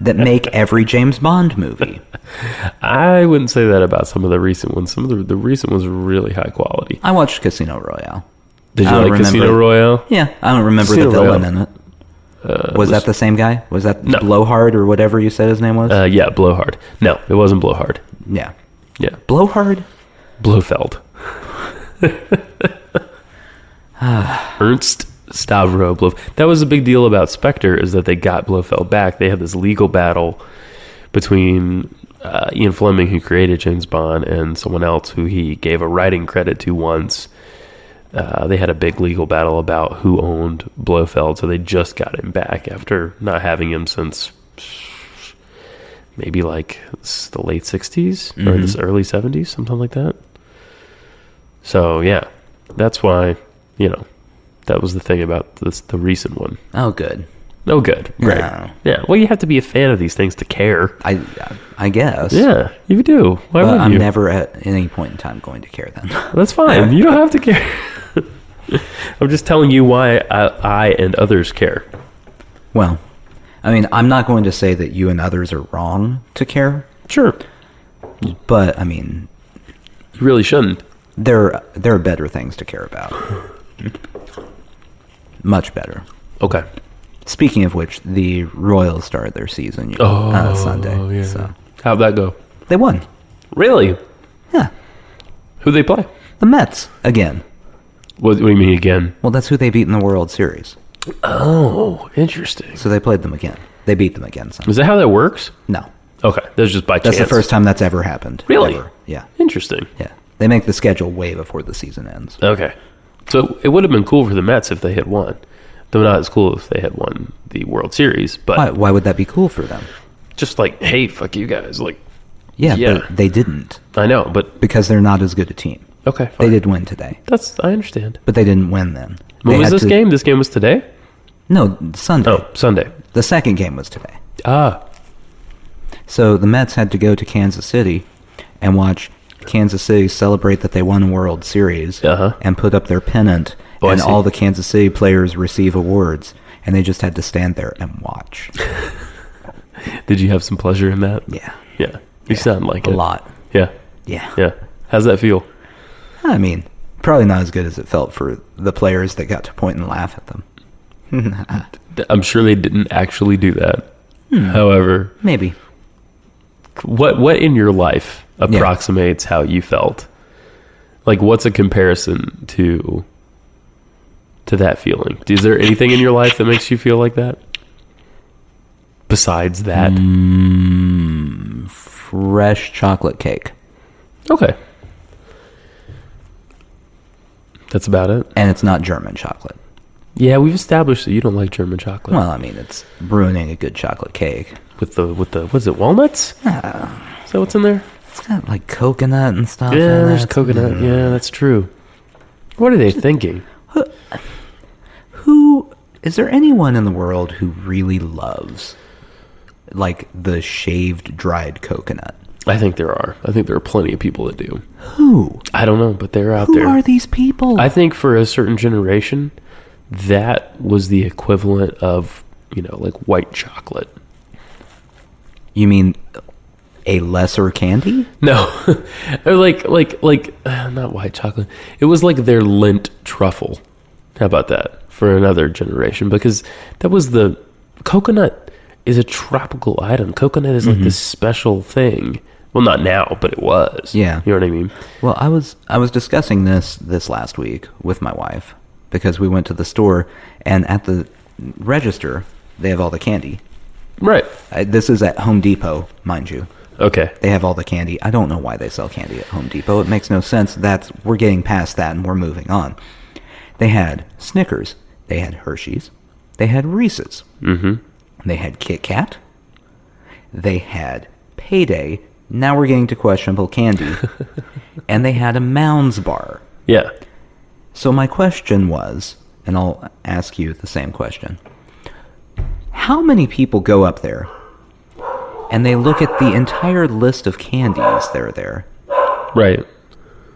that make every James Bond movie. I wouldn't say that about some of the recent ones. Some of the recent ones were really high quality. I watched Casino Royale. Did I you don't like remember Casino it. Royale? Yeah, I don't remember Casino the villain Royale. in it. Was that the same guy? Was that No. Blowhard or whatever you said his name was? Yeah, Blowhard. No, it wasn't Blowhard. Yeah. Yeah, Blowhard? Blofeld. Ernst Stavro Blofeld. That was a big deal about Spectre, is that they got Blofeld back. They had this legal battle between Ian Fleming, who created James Bond, and someone else who he gave a writing credit to once. They had a big legal battle about who owned Blofeld, so they just got him back after not having him since maybe like the late 60s or the early 70s, something like that. So, yeah, that's why, that was the thing about the recent one. Oh, good. Oh, good. Great. No. Yeah, well, you have to be a fan of these things to care. I guess. Yeah, you do. Why But wouldn't I'm you? never at any point in time going to care then. That's fine. You don't have to care. I'm just telling you why I and others care. Well, I mean, I'm not going to say that you and others are wrong to care, Sure. but I mean, You really shouldn't. there are better things to care about. Much better. Okay. Speaking of which, the Royals started their season Oh, Sunday. yeah. So How'd that go? they won. Really? Yeah. Who'd they play? The Mets again. What do you mean again? Well, that's who they beat in the World Series. Oh, interesting. So they played them again. They beat them again. Sunday. Is that how that works? No. Okay, that was just by chance. That's the first time that's ever happened. Really? Ever. Yeah. Interesting. Yeah. They make the schedule way before the season ends. Okay. So it would have been cool for the Mets if they had won. Though not as cool if they had won the World Series. But Why would that be cool for them? just like, hey, fuck you guys. Like, Yeah, Yeah. but they didn't. I know, but Because they're not as good a team. okay, They fine. did win today. I understand. But they didn't win then. When They was had this to- game? This game was today? No, Sunday. Oh, Sunday. The second game was today. Ah, So the Mets had to go to Kansas City and watch Kansas City celebrate that they won a World Series Uh-huh. and put up their pennant, Oh, I and see. all the Kansas City players receive awards, and they just had to stand there and watch. did you have some pleasure in that? Yeah, Yeah. You sound like a it. lot. Yeah. Yeah. Yeah. How's that feel? I mean, probably not as good as it felt for the players that got to point and laugh at them. I'm sure they didn't actually do that. However, Maybe. what in your life approximates how you felt? Like, what's a comparison to that feeling? Is there anything in your life that makes you feel like that? Besides that? Fresh chocolate cake. Okay. That's about it? And it's not German chocolate. Yeah, we've established that you don't like German chocolate. Well, I mean, it's ruining a good chocolate cake. With the what is it, walnuts? Is that what's in there? It's got like coconut and stuff. Yeah, in there's it. coconut. Yeah, that's true. What are they thinking? Who is there anyone in the world who really loves like the shaved dried coconut? I think there are. I think there are plenty of people that do. Who? I don't know, but they're out Who there. are these people? I think for a certain generation, that was the equivalent of, like white chocolate. You mean a lesser candy? No, or like not white chocolate. It was like their Lent truffle. How about that for another generation? Because that was the coconut is a tropical item. Coconut is like this special thing. Well, not now, but it was. Yeah. You know what I mean? Well, I was discussing this last week with my wife because we went to the store and at the register they have all the candy. Right. This is at Home Depot, mind you. Okay. They have all the candy. I don't know why they sell candy at Home Depot. It makes no sense. We're getting past that and we're moving on. They had Snickers. They had Hershey's. They had Reese's. Mm-hmm. They had Kit Kat. They had Payday. Now we're getting to questionable candy. And they had a Mounds bar. Yeah. So my question was, and I'll ask you the same question. How many people go up there and they look at the entire list of candies that are there Right.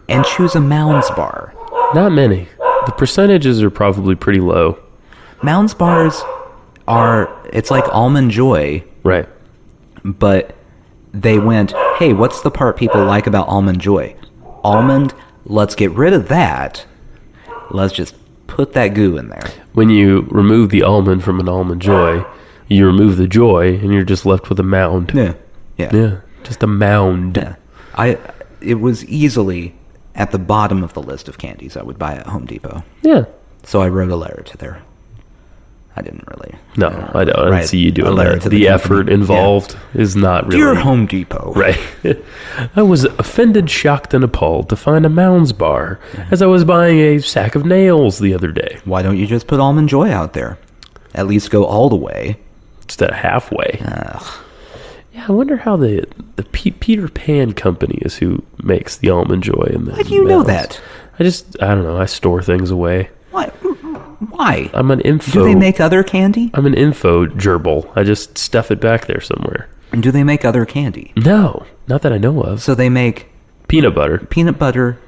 and choose a Mounds bar? Not many. The percentages are probably pretty low. Mounds bars it's like Almond Joy, Right. but they went, hey, what's the part people like about Almond Joy? Almond, let's get rid of that. Let's just put that goo in there. When you remove the almond from an Almond Joy, you remove the joy and you're just left with a mound. Yeah. Yeah. Yeah. Just a mound. Yeah. It was easily at the bottom of the list of candies I would buy at Home Depot. Yeah. So I wrote a letter to their... I didn't really... No, I don't write see you doing a letter that. to The company. effort involved is not really... Dear Home Depot. Right. I was offended, shocked, and appalled to find a Mounds bar as I was buying a sack of nails the other day. Why don't you just put Almond Joy out there? At least go all the way. Instead of halfway. Ugh. Yeah, I wonder how the Peter Pan company is who makes the Almond Joy. And the How do you know Mounds. that? I don't know. I store things away. Why? Why? I'm an info... Do they make other candy? I'm an Info-Gerbil. I just stuff it back there somewhere. And do they make other candy? No, not that I know of. So they make Peanut butter. peanut butter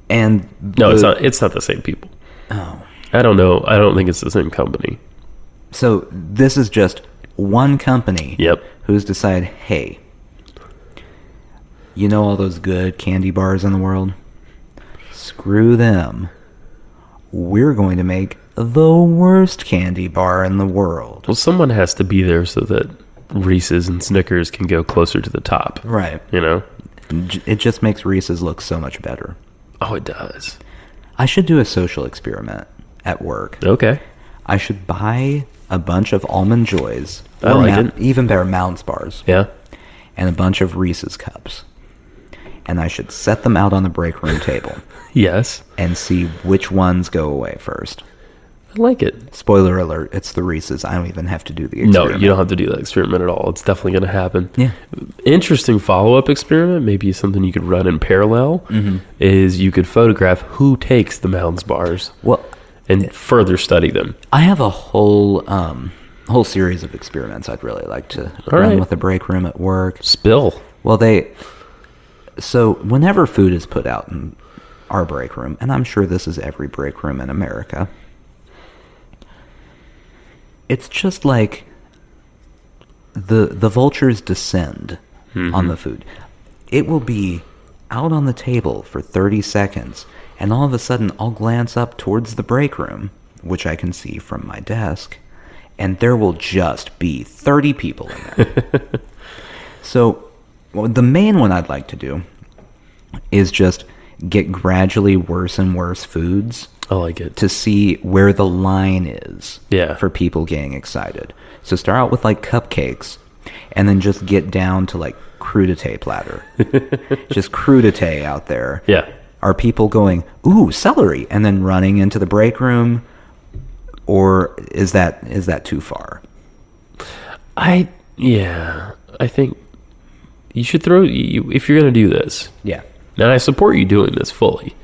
and... No, it's not the same people. Oh. I don't know. I don't think it's the same company. So this is just one company Yep. who's decided, hey, you know all those good candy bars in the world? Screw them. We're going to make the worst candy bar in the world. Well, someone has to be there so that Reese's and Snickers can go closer to the top. Right. You know? It just makes Reese's look so much better. Oh, it does. I should do a social experiment at work. Okay. I should buy a bunch of Almond Joys. I or like it. Even better, Mounds bars. Yeah. and a bunch of Reese's cups. And I should set them out on the break room table Yes. and see which ones go away first. I like it. Spoiler alert, it's the Reese's. I don't even have to do the No, experiment. you don't have to do that experiment at all. It's definitely going to happen. Yeah. Interesting follow-up experiment, maybe something you could run in parallel, is you could photograph who takes the Mounds bars Well, and further study them. I have a whole series of experiments I'd really like to All run right. with the break room at work. Spill. Well, so whenever food is put out in our break room, and I'm sure this is every break room in America, it's just like the vultures descend on the food. It will be out on the table for 30 seconds, and all of a sudden I'll glance up towards the break room, which I can see from my desk, and there will just be 30 people in there. So the main one I'd like to do is just get gradually worse and worse foods I like it. to see where the line is Yeah. for people getting excited. So start out with like cupcakes and then just get down to like crudité platter. Just crudité out there. Yeah. Are people going, ooh, celery, and then running into the break room? Or is that too far? I think you should if you're going to do this, Yeah. and I support you doing this fully,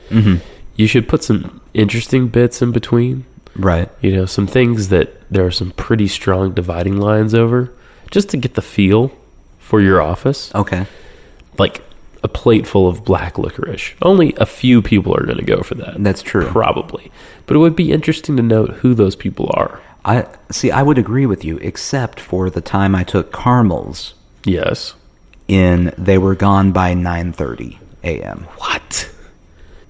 you should put some interesting bits in between. Right. Some things that there are some pretty strong dividing lines over, just to get the feel for your office. Okay. Like a plate full of black licorice. Only a few people are going to go for that. That's true. Probably. But it would be interesting to note who those people are. I would agree with you, except for the time I took caramels Yes. they were gone by 9:30 a.m. What?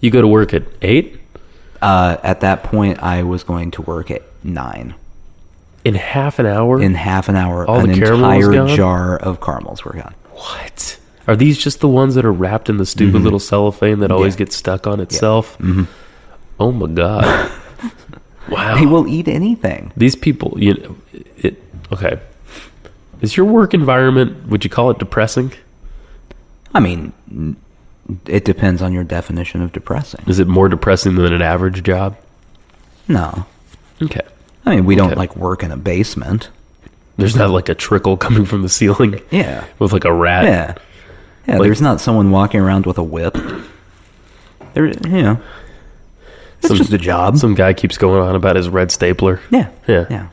You go to work at 8? At that point, I was going to work at 9. In half an hour? In half an hour, All an the caramels entire gone? jar of caramels were gone. What? Are these just the ones that are wrapped in the stupid little cellophane that always Yeah. gets stuck on itself? Oh my God. Wow. They will eat anything. These people, okay. Is your work environment, would you call it depressing? I mean, it depends on your definition of depressing. Is it more depressing than an average job? No. Okay. I mean, we don't Okay. like work in a basement. There's not like a trickle coming from the ceiling Yeah. with like a rat. Yeah. Yeah, Like- there's not someone walking around with a whip. It's just a job. Some guy keeps going on about his red stapler. Yeah. Yeah. Yeah.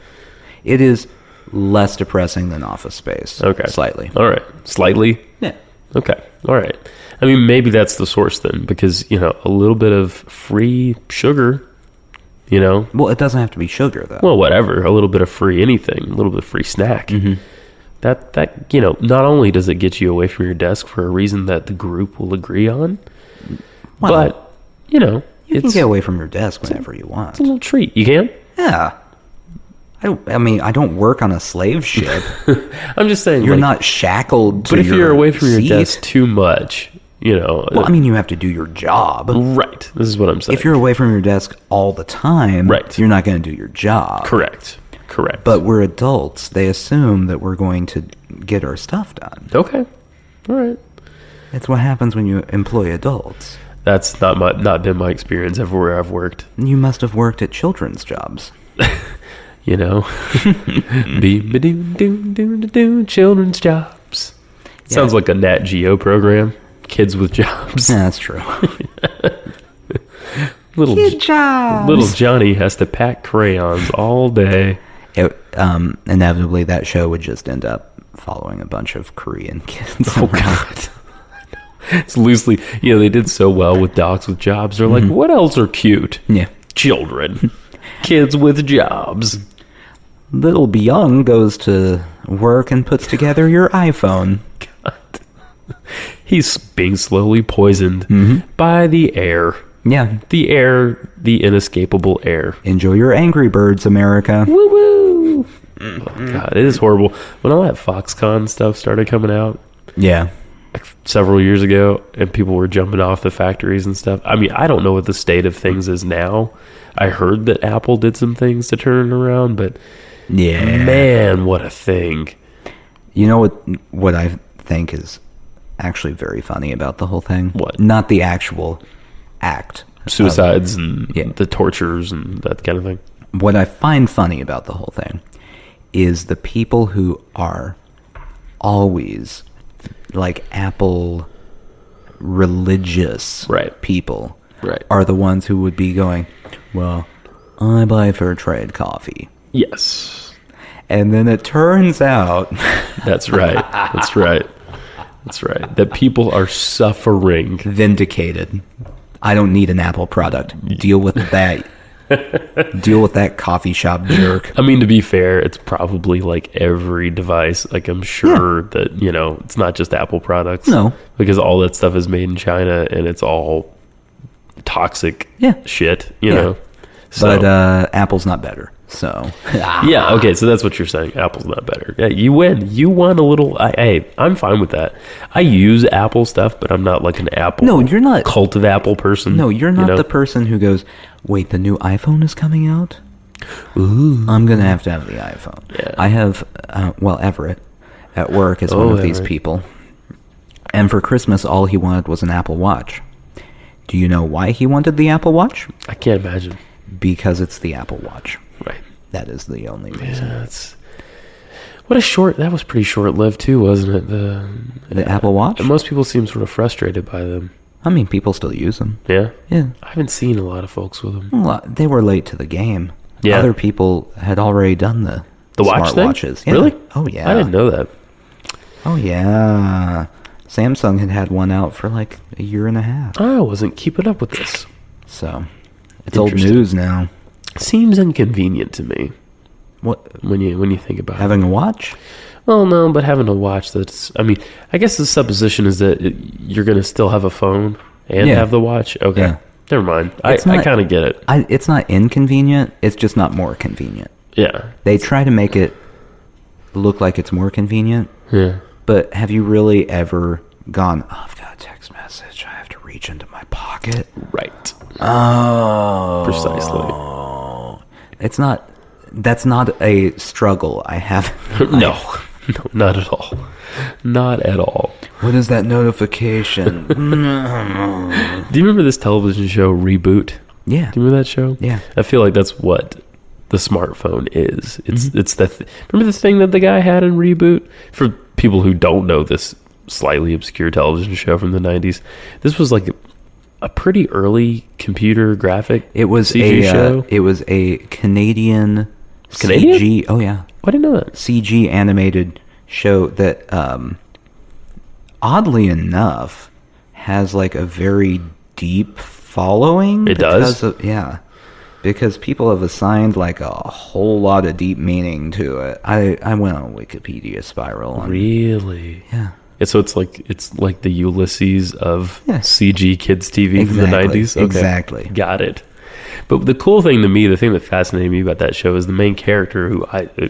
It is less depressing than Office Space. Okay. Slightly. All right. Slightly? Yeah. Okay. All right. I mean, maybe that's the source then, because, a little bit of free sugar, Well, it doesn't have to be sugar, though. well, whatever, a little bit of free anything, a little bit of free snack. That not only does it get you away from your desk for a reason that the group will agree on, Well, but, you can it's get away from your desk whenever you want. a little treat. You can? Yeah. I mean, I don't work on a slave ship. I'm just saying. You're like, not shackled to But if your you're away from your seat. desk too much, Well, I mean, you have to do your job. right. This is what I'm saying. If you're away from your desk all the time, Right. you're not going to do your job. Correct. But we're adults. They assume that we're going to get our stuff done. Okay. All right. That's what happens when you employ adults. That's not been my experience everywhere I've worked. You must have worked at children's jobs. Children's jobs. Sounds like a Nat Geo program. Kids with jobs. Yeah, that's true. Little jobs. little Johnny has to pack crayons all day. Inevitably, that show would just end up following a bunch of Korean kids. Oh God. It's loosely, they did so well with docs with jobs. They're like, what else are cute? Yeah. Children. Kids with jobs. Little Byung goes to work and puts together your iPhone. He's being slowly poisoned by the air. Yeah. The air, the inescapable air. Enjoy your Angry Birds, America. Woo woo! Oh God, it is horrible. When all that Foxconn stuff started coming out, Yeah. like several years ago, and people were jumping off the factories and stuff. I mean, I don't know what the state of things is now. I heard that Apple did some things to turn it around, but Yeah. man, what a thing. You know what I think is actually very funny about the whole thing. What? Not the actual act. Suicides and Yeah. the tortures and that kind of thing. What I find funny about the whole thing is the people who are always like Apple religious Right. people Right. are the ones who would be going, well, I buy fair trade coffee. Yes. And then it turns out That's right. That's right. That's right. That people are suffering. vindicated. I don't need an Apple product. Deal with that. Deal with that coffee shop jerk. I mean, to be fair, it's probably like every device. Like, I'm sure that, it's not just Apple products. No. Because all that stuff is made in China and it's all toxic shit, you Yeah. know? So, But Apple's not better. So yeah, okay, so that's what you're saying. Apple's not better. Yeah, you win. You won a little. Hey, I'm fine with that. I use Apple stuff, but I'm not like an Apple. No, you're not. Cult of Apple person. No, you're not the person who goes, wait, the new iPhone is coming out? Ooh. I'm going to have the iPhone. Yeah. I have, Everett at work is one of these Everett. people. And for Christmas, all he wanted was an Apple Watch. Do you know why he wanted the Apple Watch? I can't imagine. Because it's the Apple Watch. Right. That is the only reason. Yeah, that was pretty short-lived too, wasn't it? The Apple Watch? And most people seem sort of frustrated by them. I mean, people still use them. Yeah? Yeah. I haven't seen a lot of folks with them. Well, they were late to the game. Yeah. Other people had already done the watch thing? smartwatches. Yeah. Really? Oh, yeah. I didn't know that. Oh, yeah. Samsung had one out for like a year and a half. I wasn't keeping up with this. So, it's old Interesting. news now. Seems inconvenient to me What? when you think about it. Having a watch? Well, no, but having a watch that's... I mean, I guess the supposition is that you're going to still have a phone and Yeah. have the watch? Okay. Yeah. Never mind. I It's not- kind of get it. It's not inconvenient. It's just not more convenient. Yeah. They try to make it look like it's more convenient. Yeah. But have you really ever gone, oh, I've got a text message. I have to reach into my pocket. Right. Oh. Precisely. It's not... That's not a struggle I have. No, not at all. Not at all. What is that notification? Do you remember this television show, Reboot? Yeah. Do you remember that show? Yeah. I feel like that's what the smartphone is. It's Mm-hmm. it's the remember the thing that the guy had in Reboot? For people who don't know this slightly obscure television show from the 90s, this was like a pretty early computer graphic It was CG show. It was a Canadian Canadian? CG. Oh yeah, I didn't know that. CG animated show that, oddly enough, has like a very deep following. It does? Yeah, because people have assigned like a whole lot of deep meaning to it. I went on Wikipedia spiral. Really? Yeah. And so it's like the Ulysses of Yeah. CG kids TV from the Exactly, 90s. Okay. exactly. Got it. But the cool thing to me, the thing that fascinated me about that show is the main character,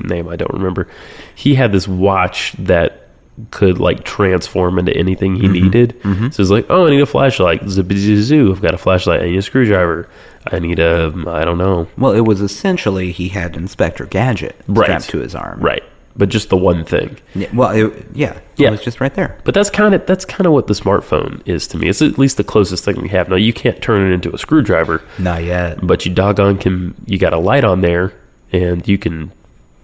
name I don't remember. He had this watch that could like transform into anything he needed. So it's like, oh, I need a flashlight. Zippity-zoo. I've got a flashlight. I need a screwdriver. I need I don't know. Well, it was essentially he had Inspector Gadget strapped to his arm. Right. But just the one thing. Yeah, well, it was just right there. But that's kind of what the smartphone is to me. It's at least the closest thing we have. Now, you can't turn it into a screwdriver, Not yet. but you doggone you got a light on there, and you can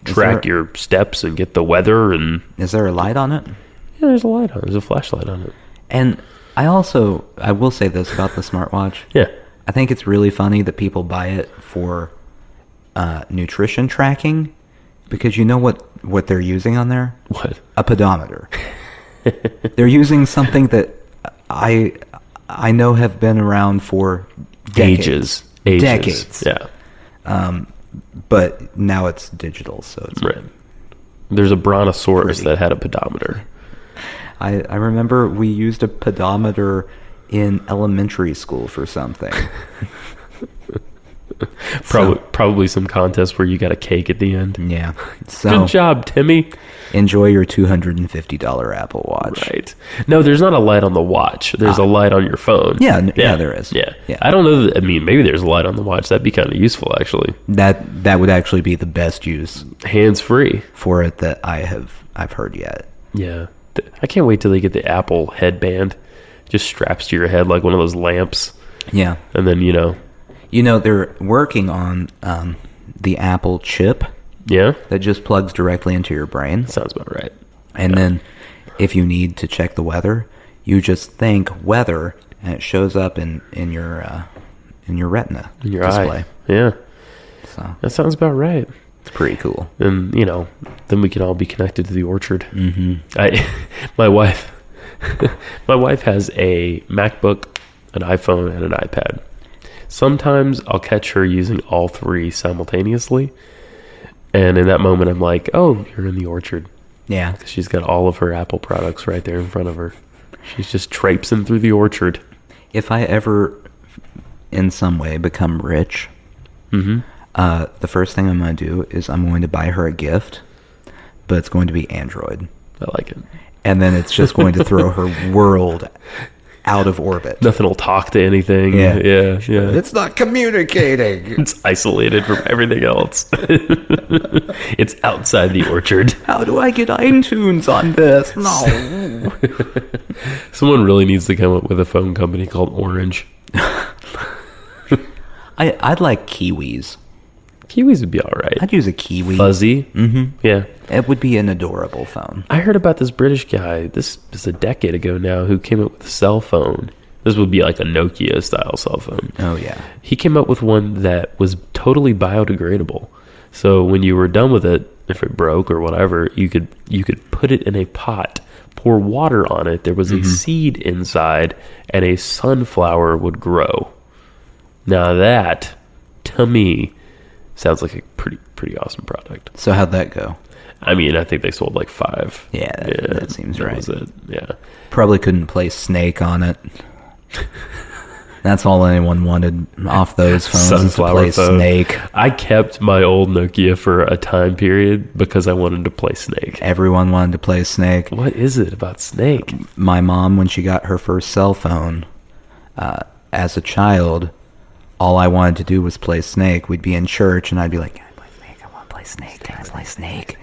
track your steps and get the weather, and Is there a light on it? yeah, there's a light on it. There's a flashlight on it. And I will say this about the smartwatch. Yeah. I think it's really funny that people buy it for nutrition tracking, because you know what they're using on there? What? A pedometer. They're using something that I know have been around for decades. Ages. Decades. Yeah. But now it's digital, so it's Right. There's a brontosaurus Pretty. that had a pedometer. I remember we used a pedometer in elementary school for something. Probably some contest where you got a cake at the end. Yeah. So Good job, Timmy. enjoy your $250 Apple Watch. Right. No, there's not a light on the watch. There's a light on your phone. Yeah, there is. Yeah. Yeah. I don't know. Maybe there's a light on the watch. That'd be kind of useful, actually. That would actually be the best use Hands free. for it that I've heard yet. Yeah. I can't wait till they get the Apple headband. Just straps to your head like one of those lamps. Yeah. And then, they're working on the Apple chip. Yeah? That just plugs directly into your brain. Sounds about right. And then if you need to check the weather, you just think weather, and it shows up in your retina In your display. eye. Yeah. So That sounds about right. it's pretty cool. And, then we can all be connected to the orchard. Mm-hmm. My wife has a MacBook, an iPhone, and an iPad. Sometimes I'll catch her using all three simultaneously. And in that moment, I'm like, oh, you're in the orchard. Yeah. She's got all of her Apple products right there in front of her. She's just traipsing through the orchard. If I ever, in some way, become rich, the first thing I'm going to do is I'm going to buy her a gift, but it's going to be Android. I like it. And then it's just going to throw her world out of orbit. Nothing will talk to anything. Yeah. Yeah. It's not communicating. It's isolated from everything else. It's outside the orchard. How do I get iTunes on this? No. Someone really needs to come up with a phone company called Orange. I'd like Kiwis. Kiwis would be all right. I'd use a Kiwi. Fuzzy. Mm-hmm. Yeah. It would be an adorable phone. I heard about this British guy, this is a decade ago now, who came up with a cell phone. This would be like a Nokia style cell phone. Oh, yeah. He came up with one that was totally biodegradable. So when you were done with it, if it broke or whatever, you could put it in a pot, pour water on it. There was a seed inside, and a sunflower would grow. Now that, to me, sounds like a pretty awesome product. So how'd that go? I mean, I think they sold like 5. Yeah, that seems right. That was it. Yeah. Probably couldn't play Snake on it. That's all anyone wanted off those phones, Sunflower is to play phone. Snake. I kept my old Nokia for a time period because I wanted to play Snake. Everyone wanted to play Snake. What is it about Snake? My mom, when she got her first cell phone, as a child, all I wanted to do was play Snake. We'd be in church, and I'd be like, "Can I play Snake? I want to play Snake. Can I play Snake?"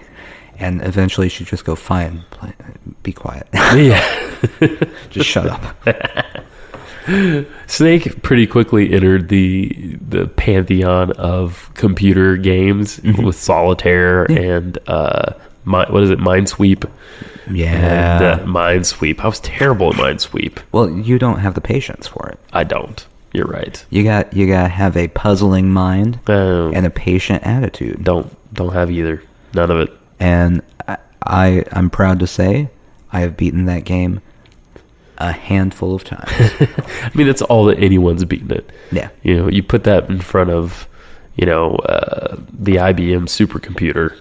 And eventually, she'd just go, "Fine, be quiet. Yeah. Just shut up." Snake pretty quickly entered the pantheon of computer games with Solitaire and Minesweep. Yeah, and Minesweep. I was terrible at Minesweep. Well, you don't have the patience for it. I don't. You're right. You got to have a puzzling mind and a patient attitude. Don't have either. None of it. And I'm proud to say I have beaten that game a handful of times. I mean, that's all that anyone's beaten it. Yeah. You put that in front of, the IBM supercomputer,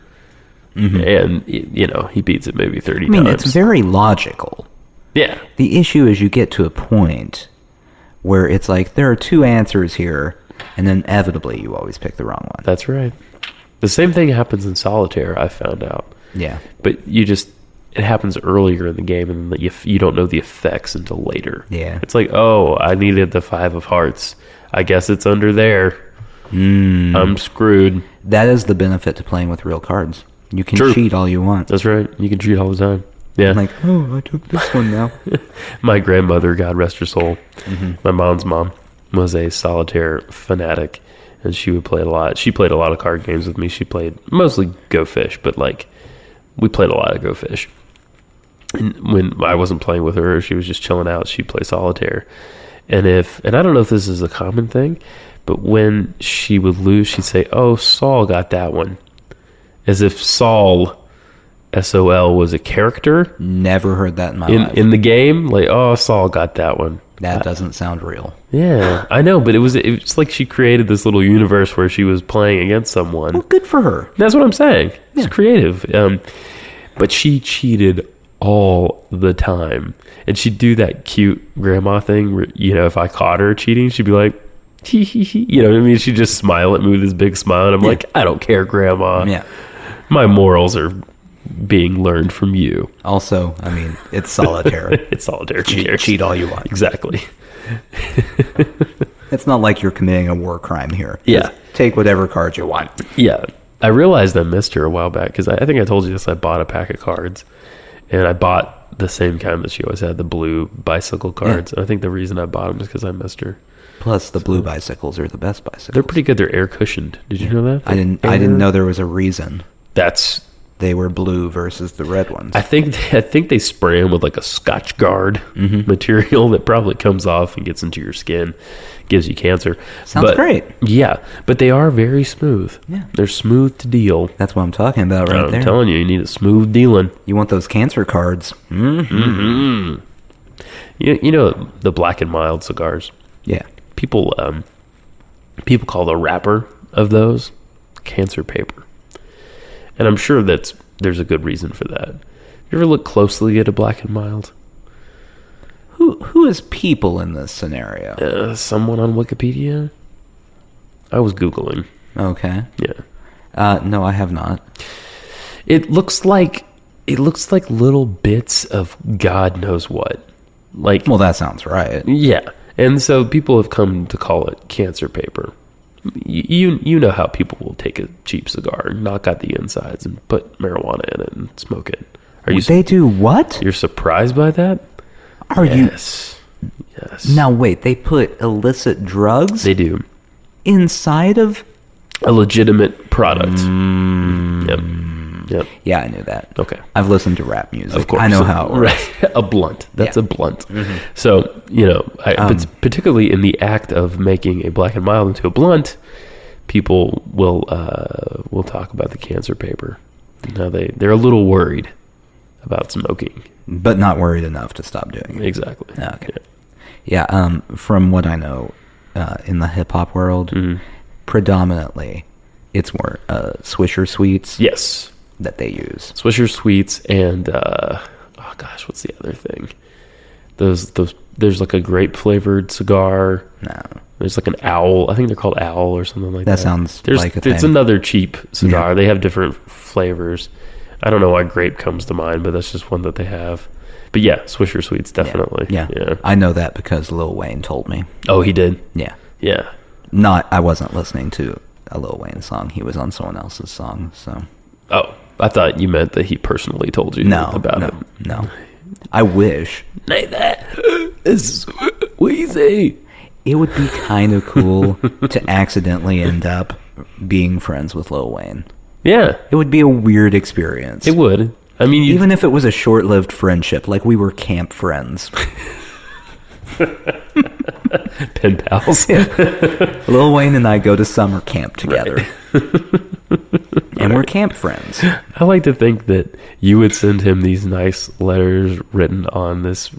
and, he beats it maybe 30 times. I mean, it's very logical. Yeah. The issue is you get to a point where it's like, there are 2 answers here, and then inevitably you always pick the wrong one. That's right. The same thing happens in Solitaire, I found out. Yeah. But it happens earlier in the game, and you don't know the effects until later. Yeah. It's like, oh, I needed the 5 of hearts. I guess it's under there. I'm screwed. That is the benefit to playing with real cards. You can cheat all you want. That's right. You can cheat all the time. Yeah. Like, oh, I took this one now. My grandmother, God rest her soul, my mom's mom, was a Solitaire fanatic, and she would play a lot. She played a lot of card games with me. She played mostly Go Fish, but we played a lot of Go Fish. And when I wasn't playing with her, she was just chilling out, she'd play Solitaire. And I don't know if this is a common thing, but when she would lose, she'd say, "Oh, Saul got that one," as if Saul, S-O-L, was a character. Never heard that in my life. In the game, like, "Oh, Saul got that one." That doesn't sound real. Yeah, I know, but it's like she created this little universe where she was playing against someone. Well, good for her. That's what I'm saying. It's creative. But she cheated all the time. And she'd do that cute grandma thing where, if I caught her cheating, she'd be like, hee hee hee. You know what I mean? She'd just smile at me with this big smile. And I'm like, I don't care, grandma. Yeah. My morals are being learned from you. Also, I mean, it's Solitaire. It's Solitaire. Cheat all you want. Exactly. It's not like you're committing a war crime here. Yeah. Just take whatever card you want. Yeah. I realized I missed her a while back because I think I told you this. I bought a pack of cards, and I bought the same kind that she always had, the blue bicycle cards. And I think the reason I bought them is because I missed her. Plus, the blue bicycles are the best bicycles. They're pretty good. They're air cushioned. Did you know that? I didn't know there was a reason. They were blue versus the red ones. I think they spray them with like a Scotch Guard material that probably comes off and gets into your skin, gives you cancer. Sounds great. Yeah, but they are very smooth. Yeah, they're smooth to deal. That's what I'm talking about there. I'm telling you need a smooth dealing. You want those cancer cards. You know the Black and Mild cigars? Yeah. People call the wrapper of those cancer paper. And I'm sure there's a good reason for that. You ever look closely at a Black and Mild? Who is people in this scenario? Someone on Wikipedia? I was Googling. Okay. Yeah. No, I have not. It looks like little bits of God knows what. Like, well, that sounds right. Yeah. And so people have come to call it cancer paper. You know how people will take a cheap cigar, knock out the insides, and put marijuana in it and smoke it. They do what? You're surprised by that? Yes. Now wait, they put illicit drugs? They do. Inside of a legitimate product. Yep. Yeah, I knew that. Okay. I've listened to rap music. Of course. I know how it works. Right. A blunt. That's a blunt. So, but particularly in the act of making a Black and Mild into a blunt, people will talk about the cancer paper. Now they're a little worried about smoking. But not worried enough to stop doing it. Exactly. Okay. Yeah, from what I know in the hip-hop world, predominantly it's more Swisher Sweets. Yes. That they use. Swisher Sweets and what's the other thing? Those there's like a grape flavored cigar. No. There's like an owl. I think they're called owl or something like that. That sounds like a thing. It's another cheap cigar. Yeah. They have different flavors. I don't know why grape comes to mind, but that's just one that they have. But yeah, Swisher Sweets definitely. Yeah. I know that because Lil Wayne told me. Oh, he did? Yeah. Yeah. I wasn't listening to a Lil Wayne song. He was on someone else's song, so. Oh, I thought you meant that he personally told you about it. No. I wish. That is Weezy. It would be kind of cool to accidentally end up being friends with Lil Wayne. Yeah. It would be a weird experience. It would. I mean, even if it was a short-lived friendship, like we were camp friends. Pen pals. Yeah. Lil Wayne and I go to summer camp together. Right. And we're camp friends. I like to think that you would send him these nice letters written on this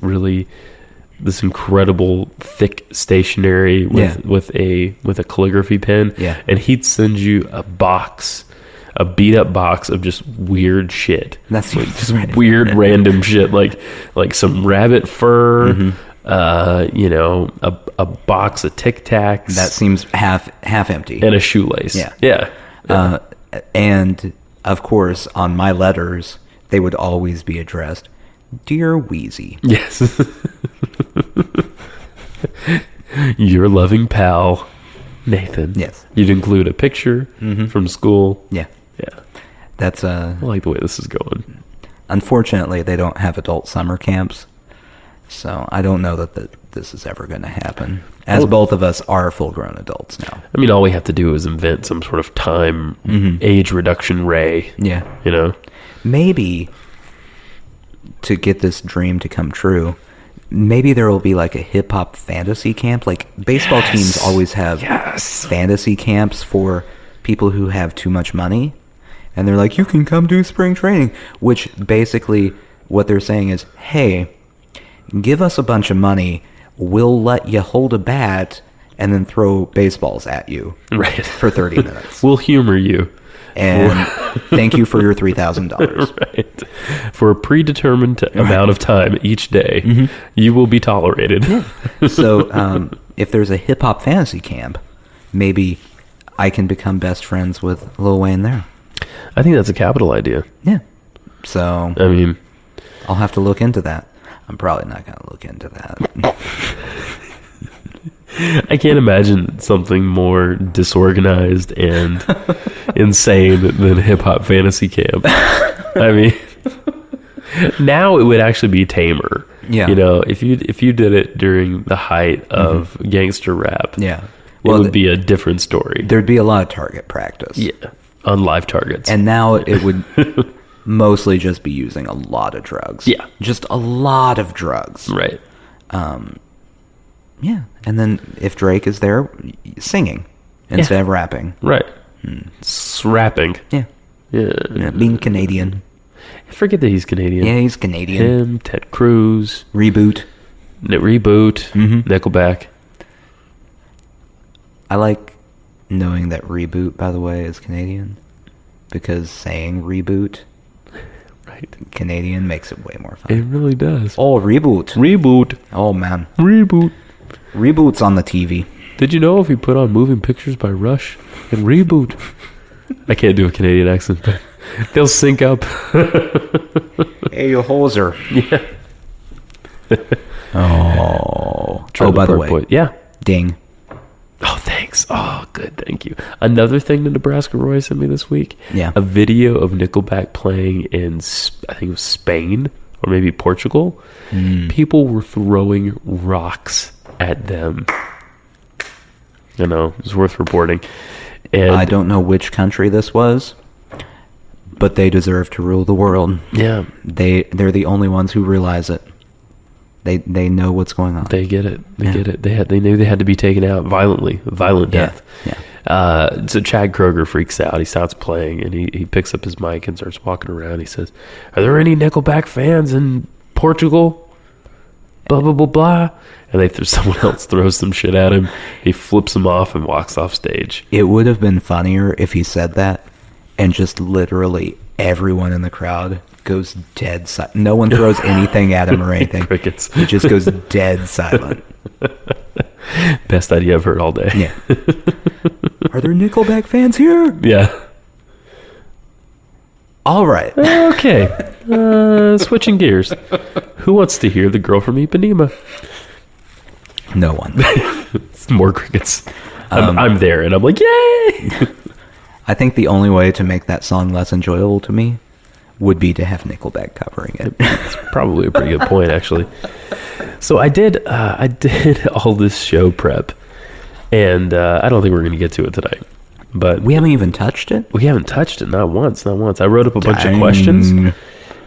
incredible thick stationery with a calligraphy pen. Yeah. And he'd send you a beat up box of just weird shit. That's like just weird random shit like some rabbit fur, a box of Tic Tacs. That seems half empty. And a shoelace. Yeah. And of course, on my letters, they would always be addressed, Dear Weezy. Yes. Your loving pal, Nathan. Yes. You'd include a picture from school. Yeah. Yeah. That's I like the way this is going. Unfortunately, they don't have adult summer camps, so I don't know that this is ever going to happen, as both of us are full-grown adults now. I mean, all we have to do is invent some sort of time age reduction ray. Yeah. Maybe to get this dream to come true, maybe there will be like a hip-hop fantasy camp. Like baseball teams always have fantasy camps for people who have too much money, and they're like, you can come do spring training, which basically what they're saying is, hey, give us a bunch of money, we'll let you hold a bat and then throw baseballs at you for 30 minutes. We'll humor you. And thank you for your $3,000. Right. For a predetermined amount of time each day, you will be tolerated. Yeah. So if there's a hip-hop fantasy camp, maybe I can become best friends with Lil Wayne there. I think that's a capital idea. Yeah. So, I mean, I'll have to look into that. I'm probably not going to look into that. I can't imagine something more disorganized and insane than hip hop fantasy camp. I mean, Now it would actually be tamer. Yeah. You know, if you did it during the height of gangster rap, Yeah. it would be a different story. There'd be a lot of target practice. Yeah. On live targets. And now it would mostly just be using a lot of drugs. Yeah. Just a lot of drugs. Right. Yeah. And then if Drake is there, singing instead of rapping. Right. Rapping. Yeah. Yeah. Being Canadian. I forget that he's Canadian. Yeah, he's Canadian. Him, Ted Cruz. Reboot. Reboot. Nickelback. I like knowing that Reboot, by the way, is Canadian. Because saying reboot, Right. Canadian, makes it way more It fun. really does. Oh, Reboot. Reboot. Oh, man. Reboot. Reboot's on the TV. Did you know if you put on Moving Pictures by Rush and Reboot? I can't do a Canadian accent, but they'll sync up. Hey, you hoser. Yeah. Oh, Trailer by the Park way, Boys. Yeah. ding. Oh, thanks. Oh, good. Thank you. Another thing that Nebraska Roy sent me this week. Yeah. A video of Nickelback playing in, I think it was Spain or maybe Portugal. People were throwing rocks at them. You know, it's worth reporting. And I don't know which country this was, but they deserve to rule the world. yeah, They're the only ones who realize it. They know what's going on. they get it. They Yeah. get it. They knew they had to be taken out violently, violent death. Yeah. So Chad Kroger freaks out. He stops playing and he picks up his mic and starts walking around. He says, "Are there any Nickelback fans in Portugal?" Blah blah blah blah. And someone else throws some shit at him. He flips him off and walks off stage. It would have been funnier if he said that, and just literally everyone in the crowd goes dead silent. No one throws anything at him or anything. Crickets. It just goes dead silent. Best idea I've heard all day. Yeah. Are there Nickelback fans here? Yeah. All right. Okay. Switching gears. Who wants to hear the girl from Ipanema? No one. It's more crickets. I'm there, and I'm like, yay! I think the only way to make that song less enjoyable to me would be to have Nickelback covering it. It's probably a pretty good point, actually. So I did all this show prep, and I don't think we're going to get to it tonight. But We haven't even touched it? we haven't touched it, not once. I wrote up a bunch of questions,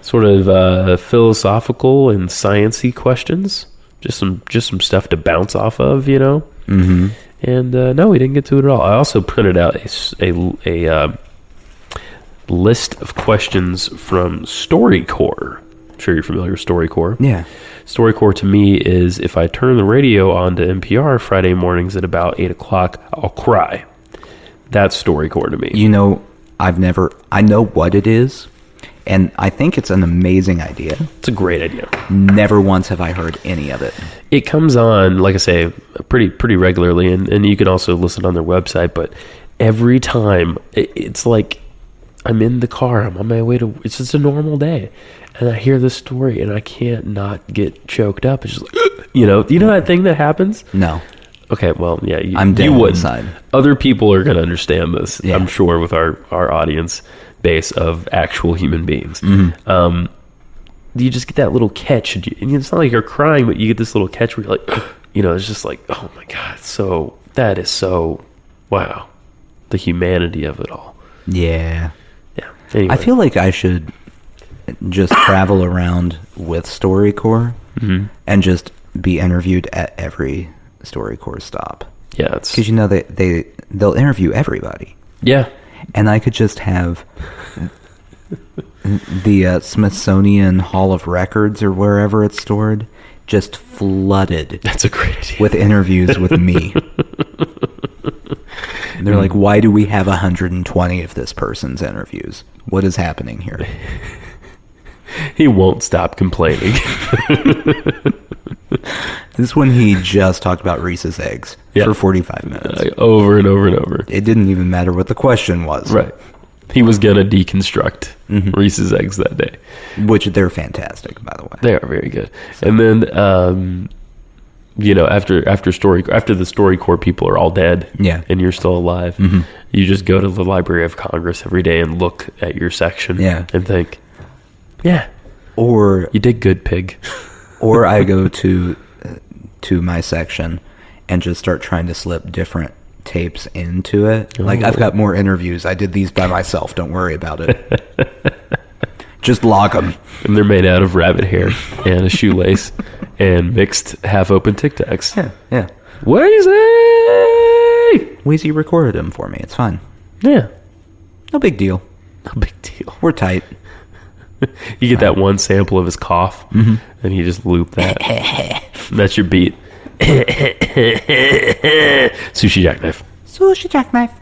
sort of philosophical and sciencey questions, just some stuff to bounce off of, you know. Mm-hmm. And no, we didn't get to it at all. I also printed out a list of questions from StoryCorps. I'm sure you're familiar with StoryCorps. Yeah. StoryCorps to me is if I turn the radio on to NPR Friday mornings at about 8 o'clock, I'll cry. That's StoryCorps to me. You know, I know what it is, and I think it's an amazing idea. It's a great idea. Never once have I heard any of it. It comes on, like I say, pretty regularly, and you can also listen on their website, but every time, it's like I'm in the car, I'm on my way to, it's just a normal day, and I hear this story, and I can't not get choked up. It's just like, you know that thing that happens? No. Okay, well, yeah, I'm dead you wouldn't. inside. Other people are going to understand this, Yeah. I'm sure, with our audience base of actual human beings. Mm-hmm. You just get that little catch, and it's not like you're crying, but you get this little catch where you're like, it's just like, oh my God, that is so, wow, the humanity of it all. Yeah. Yeah. Anyway. I feel like I should just travel around with StoryCorps and just be interviewed at every StoryCorps stop. Yeah, it's Because, they'll interview everybody. yeah. And I could just have the Smithsonian Hall of Records or wherever it's stored just flooded That's a great idea. with interviews with me. They're like, why do we have 120 of this person's interviews? What is happening here? He won't stop complaining. This is when he just talked about Reese's eggs for 45 minutes. Over and over and over. It didn't even matter what the question was. Right. He was going to deconstruct Reese's eggs that day. Which they're fantastic, by the way. They are very good. And then, after the StoryCorps people are all dead, and you're still alive, you just go to the Library of Congress every day and look at your section, and think, yeah, Or You did good, pig. or I go to my section and just start trying to slip different tapes into it. Like, I've got more interviews. I did these by myself. Don't worry about it. Just log them. And they're made out of rabbit hair and a shoelace and mixed half-open Tic Tacs. Yeah. Weezy! Weezy recorded them for me. It's fine. Yeah. No big deal. No big deal. We're tight. You get that one sample of his cough, and you just loop that. That's your beat. Sushi jackknife. Sushi jackknife.